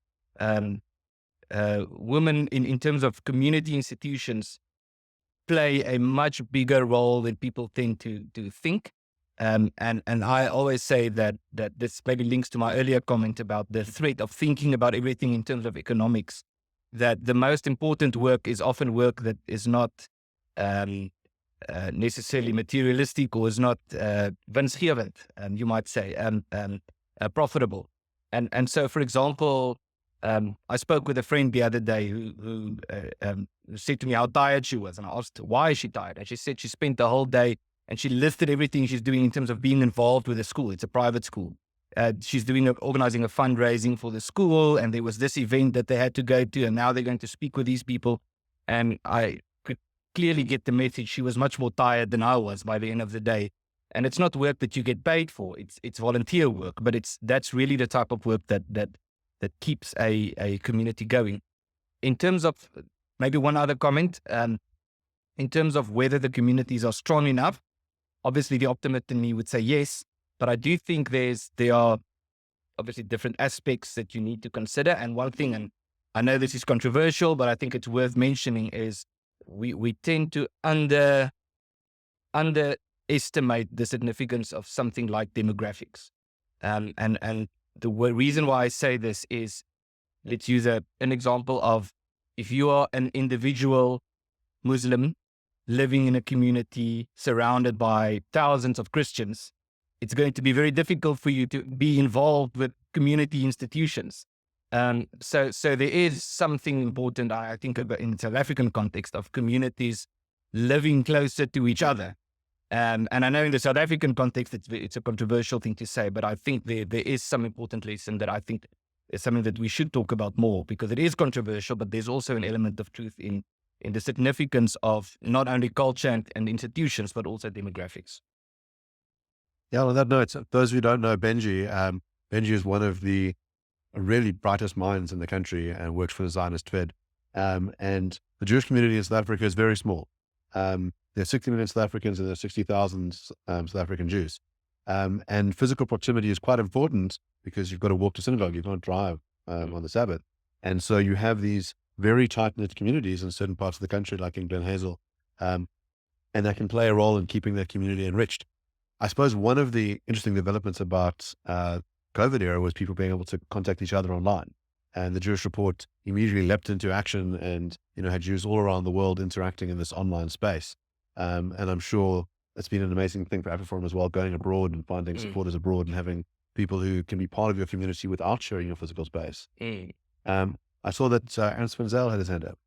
women in terms of community institutions play a much bigger role than people tend to think. And I always say that this maybe links to my earlier comment about the threat of thinking about everything in terms of economics, that the most important work is often work that is not necessarily materialistic or is not winsgevend, you might say, profitable. And so, for example, I spoke with a friend the other day who said to me how tired she was, and I asked why is she tired, and she said she spent the whole day and she listed everything she's doing in terms of being involved with the school. It's a private school. She's organizing a fundraising for the school, and there was this event that they had to go to, and now they're going to speak with these people. And I could clearly get the message. She was much more tired than I was by the end of the day. And it's not work that you get paid for. It's volunteer work, but that's really the type of work that keeps a community going. In terms of maybe one other comment, in terms of whether the communities are strong enough, obviously the optimist in me would say yes, but I do think there are obviously different aspects that you need to consider. And one thing, and I know this is controversial, but I think it's worth mentioning, is we tend to underestimate the significance of something like demographics. And the reason why I say this is, let's use an example of, if you are an individual Muslim living in a community surrounded by thousands of Christians, it's going to be very difficult for you to be involved with community institutions. So there is something important, I think, in the South African context of communities living closer to each other. And I know in the South African context, it's a controversial thing to say, but I think there is some important lesson that I think is something that we should talk about more, because it is controversial, but there's also an element of truth in the significance of not only culture and institutions, but also demographics. Yeah, on that note, those who don't know Benji, Benji is one of the really brightest minds in the country and works for the Zionist Fed. And the Jewish community in South Africa is very small. There are 60 million South Africans and there are 60,000 South African Jews. And physical proximity is quite important because you've got to walk to synagogue, you can't drive on the Sabbath. And so you have these very tight-knit communities in certain parts of the country, like in Glen Hazel, and that can play a role in keeping that community enriched. I suppose one of the interesting developments about COVID era was people being able to contact each other online. And the Jewish Report immediately leapt into action and, had Jews all around the world interacting in this online space. And I'm sure it's been an amazing thing for AfriForum as well, going abroad and finding supporters abroad and having people who can be part of your community without sharing your physical space. I saw that Ernst had his hand up.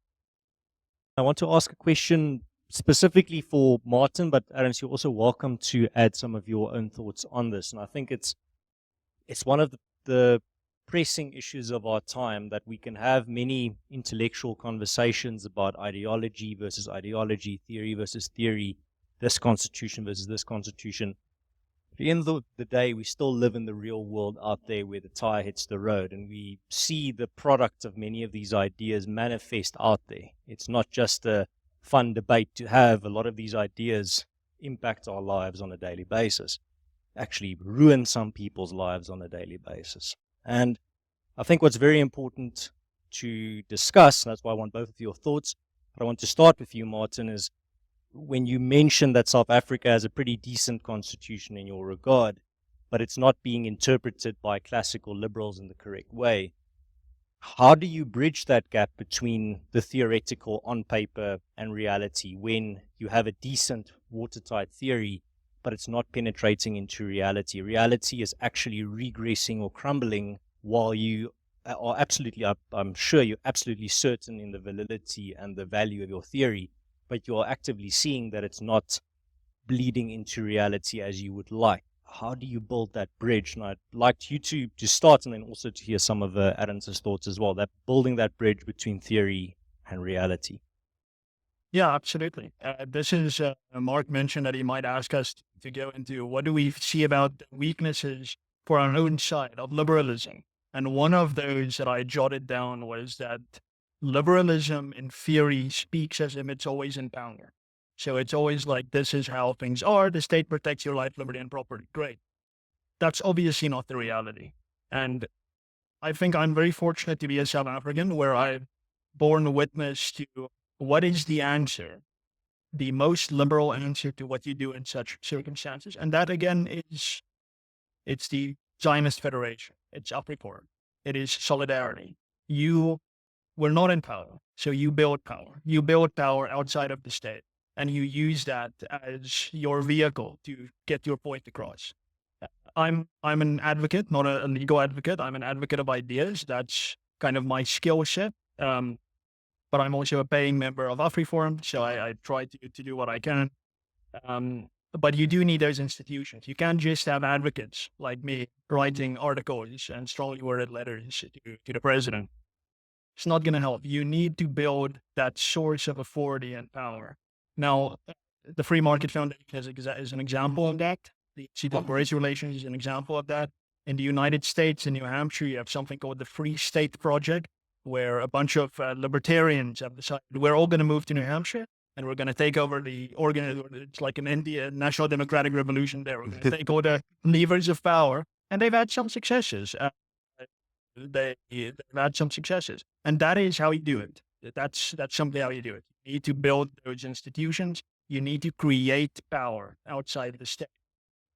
I want to ask a question specifically for Martin, but Ernst, you're also welcome to add some of your own thoughts on this. And I think it's one of the pressing issues of our time, that we can have many intellectual conversations about ideology versus ideology, theory versus theory, this constitution versus this constitution. At the end of the day, we still live in the real world out there where the tire hits the road, and we see the product of many of these ideas manifest out there. It's not just a fun debate to have. A lot of these ideas impact our lives on a daily basis, actually ruin some people's lives on a daily basis. And I think what's very important to discuss, and that's why I want both of your thoughts, but I want to start with you, Martin, is when you mentioned that South Africa has a pretty decent constitution in your regard, but it's not being interpreted by classical liberals in the correct way. How do you bridge that gap between the theoretical on paper and reality when you have a decent watertight theory, but it's not penetrating into reality? Reality is actually regressing or crumbling while you are absolutely, I'm sure you're absolutely certain in the validity and the value of your theory, but you're actively seeing that it's not bleeding into reality as you would like. How do you build that bridge? And I'd like you to start, and then also to hear some of Adam's thoughts as well, that building that bridge between theory and reality. Yeah, absolutely. This is, Mark mentioned that he might ask us to go into what do we see about the weaknesses for our own side of liberalism. And one of those that I jotted down was that liberalism in theory speaks as if it's always in power. So it's always like, this is how things are. The state protects your life, liberty, and property. Great. That's obviously not the reality. And I think I'm very fortunate to be a South African where I've borne witness to what is the answer, the most liberal answer to what you do in such circumstances. And that again it's the Zionist Federation. It's Afrika. It is solidarity. You were not in power, so you build power. You build power outside of the state, and you use that as your vehicle to get your point across. I'm an advocate, not a legal advocate. I'm an advocate of ideas. That's kind of my skill set. But I'm also a paying member of AfriForum, so I try to do what I can. But you do need those institutions. You can't just have advocates like me writing articles and strongly worded letters to the president. It's not going to help. You need to build that source of authority and power. Now, the Free Market Foundation is an example of that. The Institute of Race Relations is an example of that. In the United States, in New Hampshire, you have something called the Free State Project, where a bunch of libertarians have decided we're all going to move to New Hampshire and we're going to take over the organ. It's like an India National Democratic Revolution there. We're going to take all the levers of power, and they've had some successes. They've had some successes, and that is how you do it. That's simply how you do it. You need to build those institutions. You need to create power outside the state.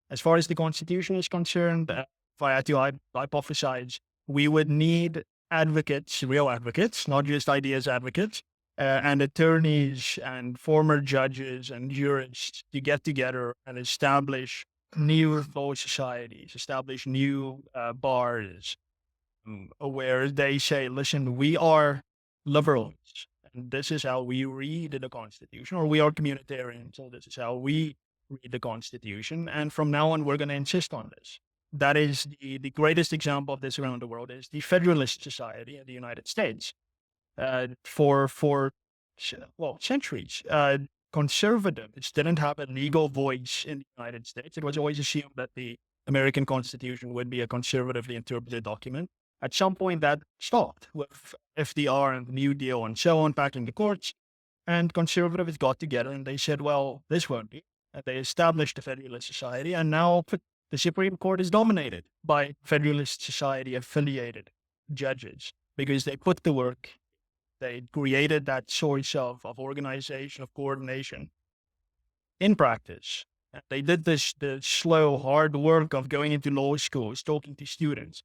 As far as the Constitution is concerned, if I had to hypothesize, we would need advocates, real advocates, not just ideas advocates, and attorneys and former judges and jurists to get together and establish new law societies, establish new bars, where they say, listen, we are liberals, and this is how we read the Constitution, or we are communitarians, so this is how we read the Constitution, and from now on, we're going to insist on this. That is the greatest example of this around the world is the Federalist Society in the United States. For centuries, conservatives didn't have a legal voice in the United States. It was always assumed that the American Constitution would be a conservatively interpreted document. At some point, that stopped with FDR and the New Deal and so on back in the courts. And conservatives got together and they said, well, this won't be. And they established the Federalist Society, and now the Supreme Court is dominated by Federalist Society affiliated judges because they put the work, they created that source of organization, of coordination in practice. And they did the slow, hard work of going into law schools, talking to students,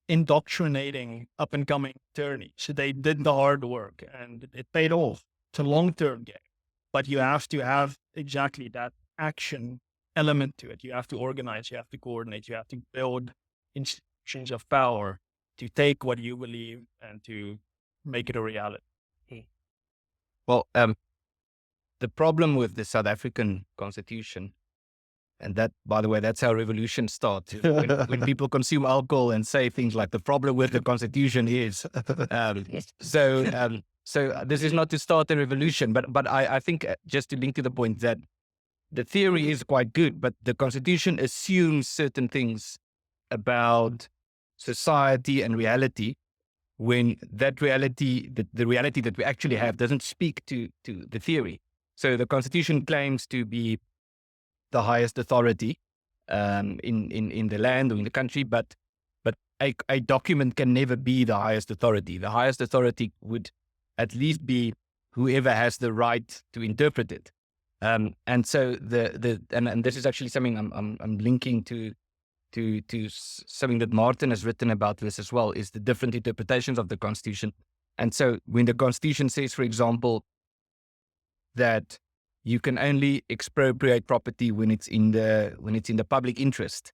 indoctrinating up and coming attorneys. So they did the hard work and it paid off. It's a long-term game, but you have to have exactly that action element to it. You have to organize, you have to coordinate, you have to build institutions of power to take what you believe and to make it a reality. Well, the problem with the South African constitution, and that, by the way, that's how revolution starts. When people consume alcohol and say things like the problem with the constitution is. So this is not to start a revolution, but I think just to link to the point that the theory is quite good, but the constitution assumes certain things about society and reality, when that reality, the reality that we actually have, doesn't speak to the theory. So the constitution claims to be the highest authority in the land or in the country, but a document can never be the highest authority. The highest authority would at least be whoever has the right to interpret it. And so and this is actually something I'm linking to something that Martin has written about this as well, is the different interpretations of the Constitution. And so when the Constitution says, for example, that you can only expropriate property when it's in the public interest,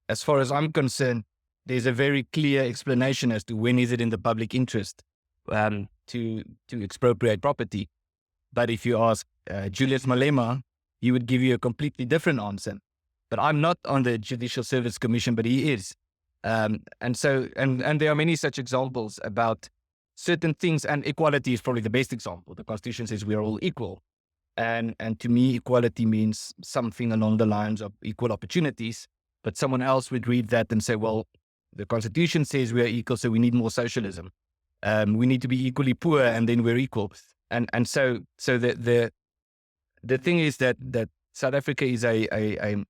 as far as I'm concerned, there's a very clear explanation as to when is it in the public interest to expropriate property. But if you ask Julius Malema, he would give you a completely different answer. But I'm not on the Judicial Service Commission, but he is. And there are many such examples about certain things, and equality is probably the best example. The Constitution says we are all equal. And to me, equality means something along the lines of equal opportunities. But someone else would read that and say, well, the Constitution says we are equal, so we need more socialism. We need to be equally poor, and then we're equal. And so the thing is that South Africa is a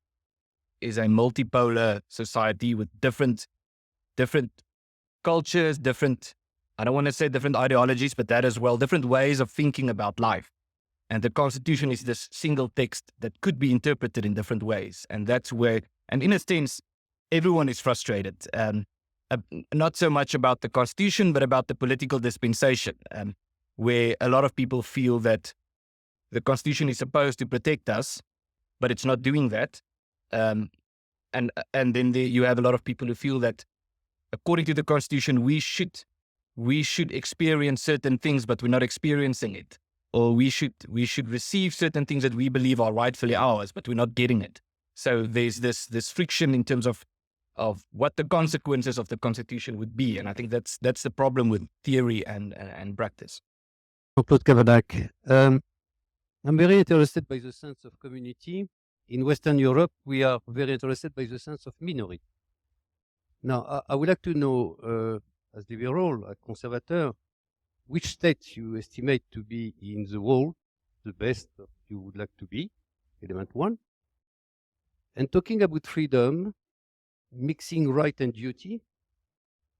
multipolar society with different cultures, I don't want to say different ideologies, but that as well, different ways of thinking about life. And the Constitution is this single text that could be interpreted in different ways. And that's where, and in a sense, everyone is frustrated. Not so much about the Constitution, but about the political dispensation, where a lot of people feel that the Constitution is supposed to protect us, but it's not doing that. And then you have a lot of people who feel that according to the Constitution, we should experience certain things, but we're not experiencing it. Or we should receive certain things that we believe are rightfully ours, but we're not getting it. So there's this friction in terms of what the consequences of the Constitution would be. And I think that's the problem with theory and practice. Jean-Claude Cavanac. I'm very interested by the sense of community. In Western Europe, we are very interested by the sense of minority. Now, I would like to know, as liberal, a conservateur, which state you estimate to be in the world the best you would like to be, element one. And talking about freedom, mixing right and duty,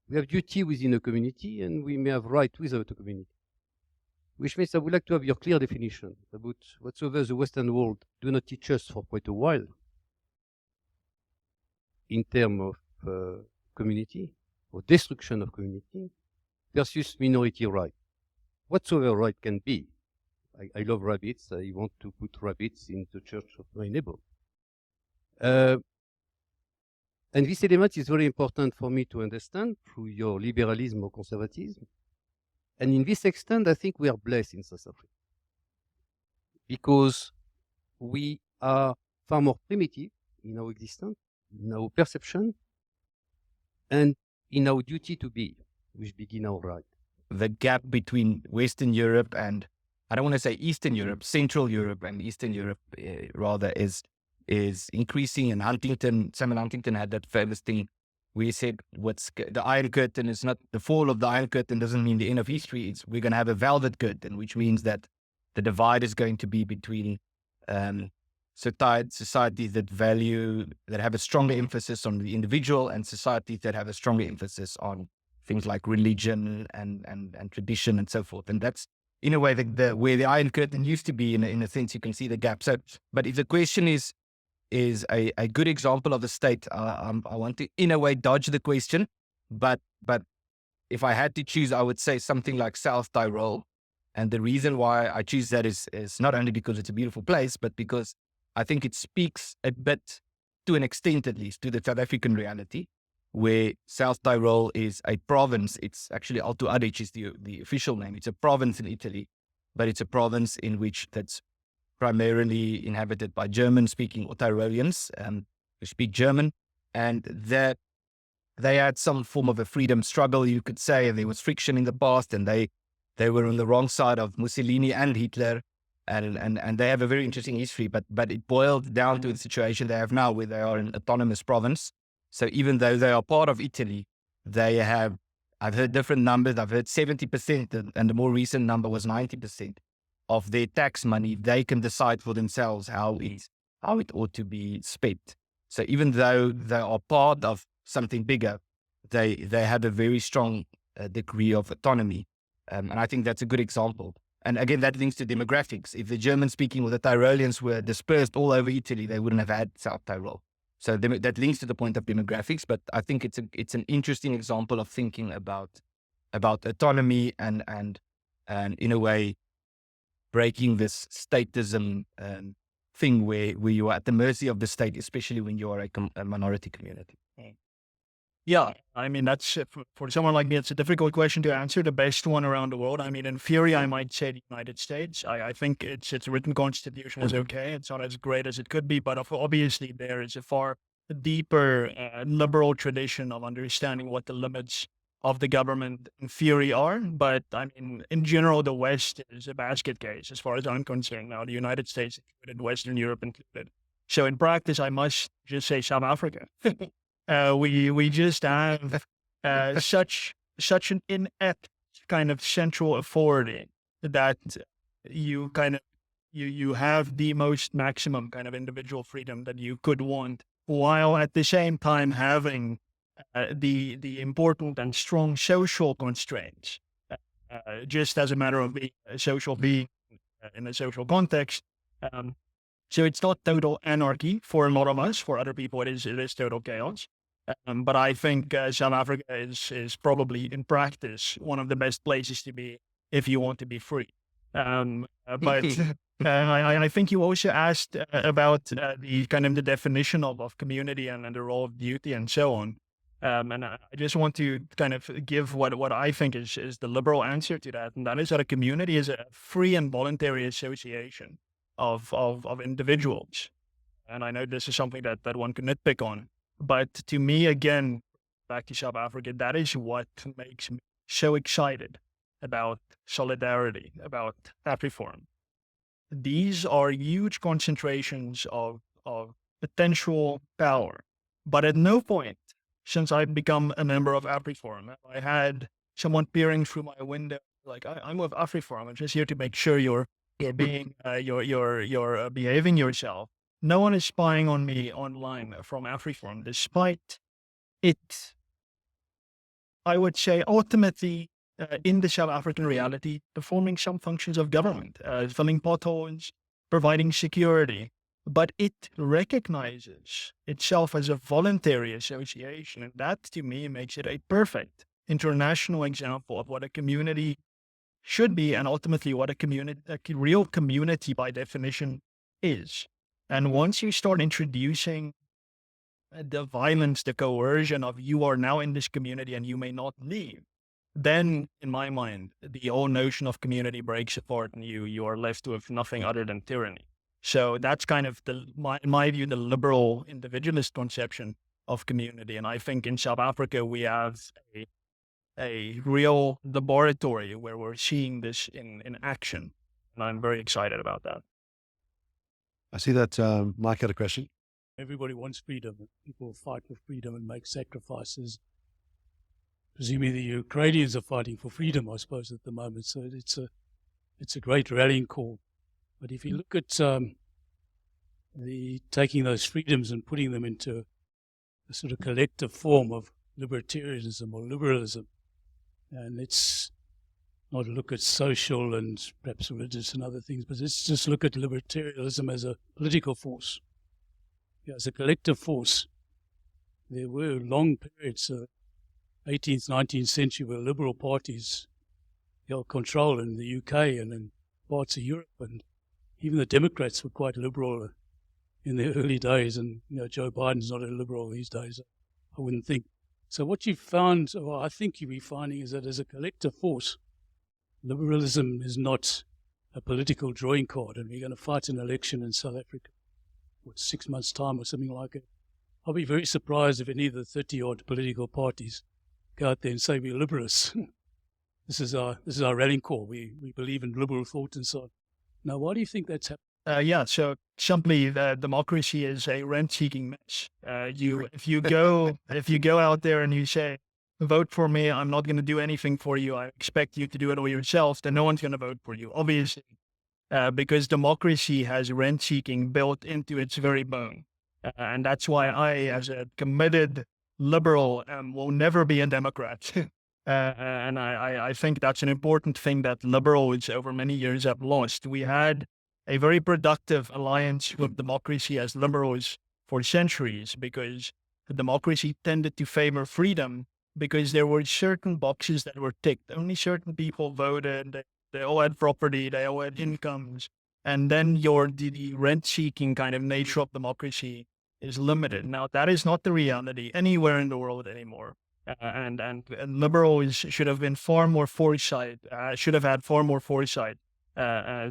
we have duty within a community and we may have right without a community. Which means I would like to have your clear definition about whatsoever the Western world do not teach us for quite a while in terms of community or destruction of community versus minority right. Whatsoever right can be. I love rabbits. I want to put rabbits in the church of my neighbor. And this element is very important for me to understand through your liberalism or conservatism. And in this extent, I think we are blessed in South Africa because we are far more primitive in our existence, in our perception, and in our duty to be, which begin our right. The gap between Western Europe and, I don't want to say Eastern Europe, Central Europe and Eastern Europe rather is increasing. And Samuel Huntington had that famous thing where he said, the Iron Curtain is not, the fall of the Iron Curtain doesn't mean the end of history. We're going to have a velvet curtain, which means that the divide is going to be between societies that have a stronger emphasis on the individual and societies that have a stronger emphasis on things like religion and tradition and so forth. And that's, in a way, where the Iron Curtain used to be, in a sense, you can see the gap. So, but if the question is a good example of the state, I want to, in a way, dodge the question. But if I had to choose, I would say something like South Tyrol. And the reason why I choose that is not only because it's a beautiful place, but because I think it speaks a bit, to an extent at least, to the South African reality, where South Tyrol is a province. It's actually Alto Adige is the official name. It's a province in Italy but it's a province in which that's primarily inhabited by German-speaking or Tyroleans who speak German, and that they had some form of a freedom struggle, you could say, and there was friction in the past, and they were on the wrong side of Mussolini and Hitler, and they have a very interesting history, but it boiled down to the situation they have now, where they are an autonomous province. So even though they are part of Italy, they have, I've heard different numbers, I've heard 70%, and the more recent number was 90% of their tax money, they can decide for themselves how it ought to be spent. So even though they are part of something bigger, they have a very strong degree of autonomy. And I think that's a good example. And again, that links to demographics. If the German-speaking or the Tyroleans were dispersed all over Italy, they wouldn't have had South Tyrol. So that links to the point of demographics, but I think it's an interesting example of thinking about autonomy and in a way breaking this statism thing where you are at the mercy of the state, especially when you are a minority community. Yeah, I mean, that's for someone like me, it's a difficult question to answer. The best one around the world. I mean, in theory, I might say the United States. I think its written constitution is okay. It's not as great as it could be, but obviously there is a far deeper liberal tradition of understanding what the limits of the government in theory are. But I mean, in general, the West is a basket case as far as I'm concerned. Now, the United States included, Western Europe included. So in practice, I must just say South Africa. We just have such an inept kind of central authority that you have the most maximum kind of individual freedom that you could want, while at the same time having the important and strong social constraints, just as a matter of being a social being in a social context. So it's not total anarchy for a lot of us. For other people, it is total chaos. But I think South Africa is probably, in practice, one of the best places to be if you want to be free. But I think you also asked about the kind of the definition of community and the role of duty and so on. And I just want to kind of give what I think is the liberal answer to that, and that is that a community is a free and voluntary association of individuals. And I know this is something that one can nitpick on. But to me, again, back to South Africa, that is what makes me so excited about solidarity, about AfriForum. These are huge concentrations of potential power. But at no point since I've become a member of AfriForum have I had someone peering through my window like, I'm with AfriForum. I'm just here to make sure you're being you're behaving yourself. No one is spying on me online from AfriForum, despite it, I would say, ultimately, in the South African reality, performing some functions of government, filling potholes, providing security. But it recognizes itself as a voluntary association. And that, to me, makes it a perfect international example of what a community should be, and ultimately what a real community by definition is. And once you start introducing the violence, the coercion of you are now in this community and you may not leave, then in my mind, the whole notion of community breaks apart and you are left with nothing other than tyranny. So that's kind of, in my view, the liberal individualist conception of community. And I think in South Africa, we have a real laboratory where we're seeing this in action. And I'm very excited about that. I see that Mike had a question. Everybody wants freedom. People fight for freedom and make sacrifices. Presumably the Ukrainians are fighting for freedom, I suppose, at the moment. So it's a great rallying call. But if you look at taking those freedoms and putting them into a sort of collective form of libertarianism or liberalism, and let's not look at social and perhaps religious and other things, but let's just look at libertarianism as a political force. As a collective force, there were long periods, 18th, 19th century, where liberal parties held control in the UK and in parts of Europe, and even the Democrats were quite liberal in the early days, and Joe Biden's not a liberal these days, I wouldn't think. So what you found, or I think you'll be finding, is that as a collective force, liberalism is not a political drawing card, and we're going to fight an election in South Africa, 6 months' time or something like it. I'll be very surprised if any of the 30-odd political parties go out there and say we're liberals. This is our rallying call. We believe in liberal thought and so on. Now, why do you think that's happening? So simply, democracy is a rent-seeking mess. If you go out there and you say, vote for me, I'm not going to do anything for you, I expect you to do it all yourself, then no one's going to vote for you, obviously, because democracy has rent-seeking built into its very bone. And that's why I, as a committed liberal, will never be a Democrat. And I think that's an important thing that liberals over many years have lost. We had a very productive alliance with democracy as liberals for centuries, because the democracy tended to favor freedom, because there were certain boxes that were ticked. Only certain people voted. They all had property. They all had incomes. And then the rent-seeking kind of nature of democracy is limited. Now, that is not the reality anywhere in the world anymore. And liberals should have been far more foresight, should have had far more foresight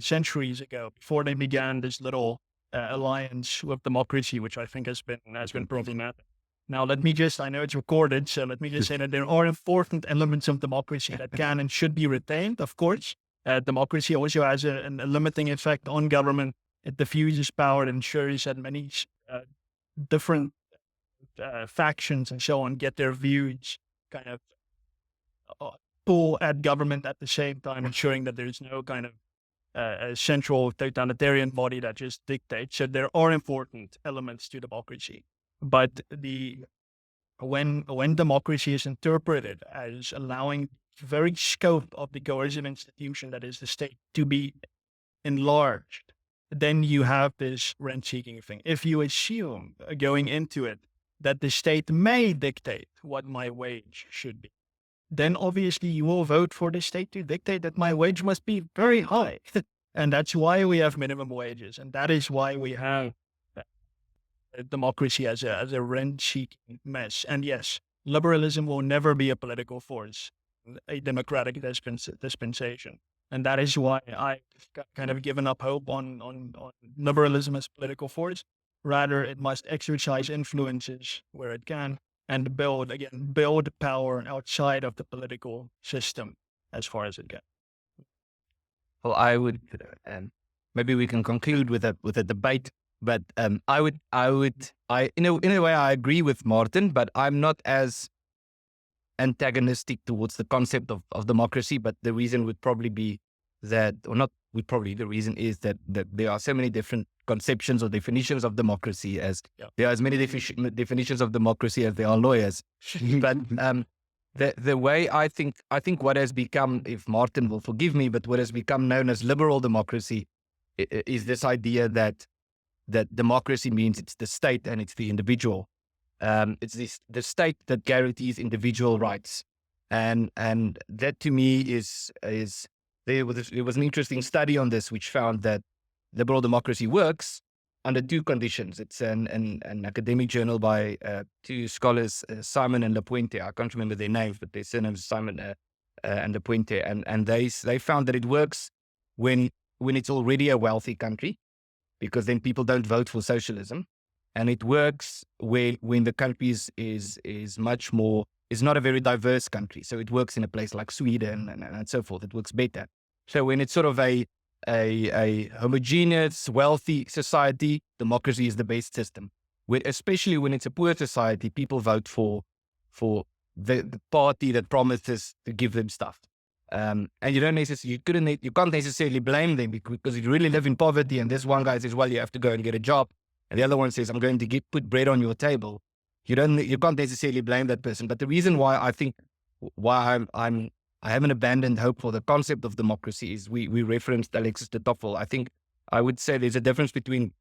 centuries ago, before they began this little alliance with democracy, which I think has been problematic. Now, I know it's recorded, so let me just say that there are important elements of democracy that can and should be retained, of course. Democracy also has a limiting effect on government. It diffuses power and ensures that many different factions and so on get their views kind of pull at government at the same time, ensuring that there's no kind of a central totalitarian body that just dictates. So there are important elements to democracy. But when democracy is interpreted as allowing the very scope of the coercive institution that is the state to be enlarged, then you have this rent-seeking thing. If you assume going into it that the state may dictate what my wage should be, then obviously you will vote for the state to dictate that my wage must be very high. And that's why we have minimum wages. And that is why we have democracy as a rent-seeking mess. And yes, liberalism will never be a political force, a democratic dispensation. And that is why I've kind of given up hope on liberalism as political force. Rather, it must exercise influences where it can and build power outside of the political system as far as it can. Well, I would, maybe we can conclude with a debate, but in a way I agree with Martin, but I'm not as antagonistic towards the concept of democracy. But the reason would probably be that, or not would probably, the reason is that there are so many different conceptions or definitions of democracy, as there are as many definitions of democracy as there are lawyers. But the way I think what has become, if Martin will forgive me, but what has become known as liberal democracy is this idea that democracy means it's the state and it's the individual. It's the state that guarantees individual rights, and that to me is there was an interesting study on this which found that liberal democracy works under two conditions. It's an academic journal by two scholars, Simon and Lapuente. I can't remember their names, but their surnames Simon and Lapuente, and they found that it works when it's already a wealthy country, because then people don't vote for socialism. And it works when the country is much more, is not a very diverse country. So it works in a place like Sweden and so forth. It works better. So when it's sort of a homogeneous, wealthy society, democracy is the best system. Especially when it's a poor society, people vote for the party that promises to give them stuff. And you can't necessarily blame them, because you really live in poverty, and this one guy says, well, you have to go and get a job, and the other one says, I'm going to put bread on your table. You can't necessarily blame that person. But the reason why I haven't abandoned hope for the concept of democracy is we referenced Alexis de Tocqueville. I would say there's a difference between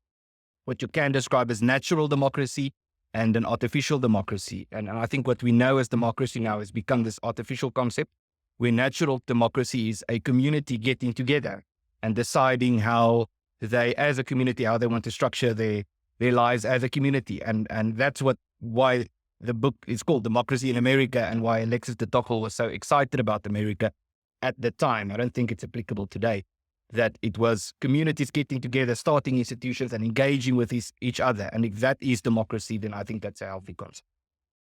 what you can describe as natural democracy and an artificial democracy. And I think what we know as democracy now has become this artificial concept, where natural democracy is a community getting together and deciding how they, as a community, how they want to structure their lives as a community. And that's why the book is called Democracy in America, and why Alexis de Tocqueville was so excited about America at the time. I don't think it's applicable today. that it was communities getting together, starting institutions and engaging with each other. And if that is democracy, then I think that's a healthy concept.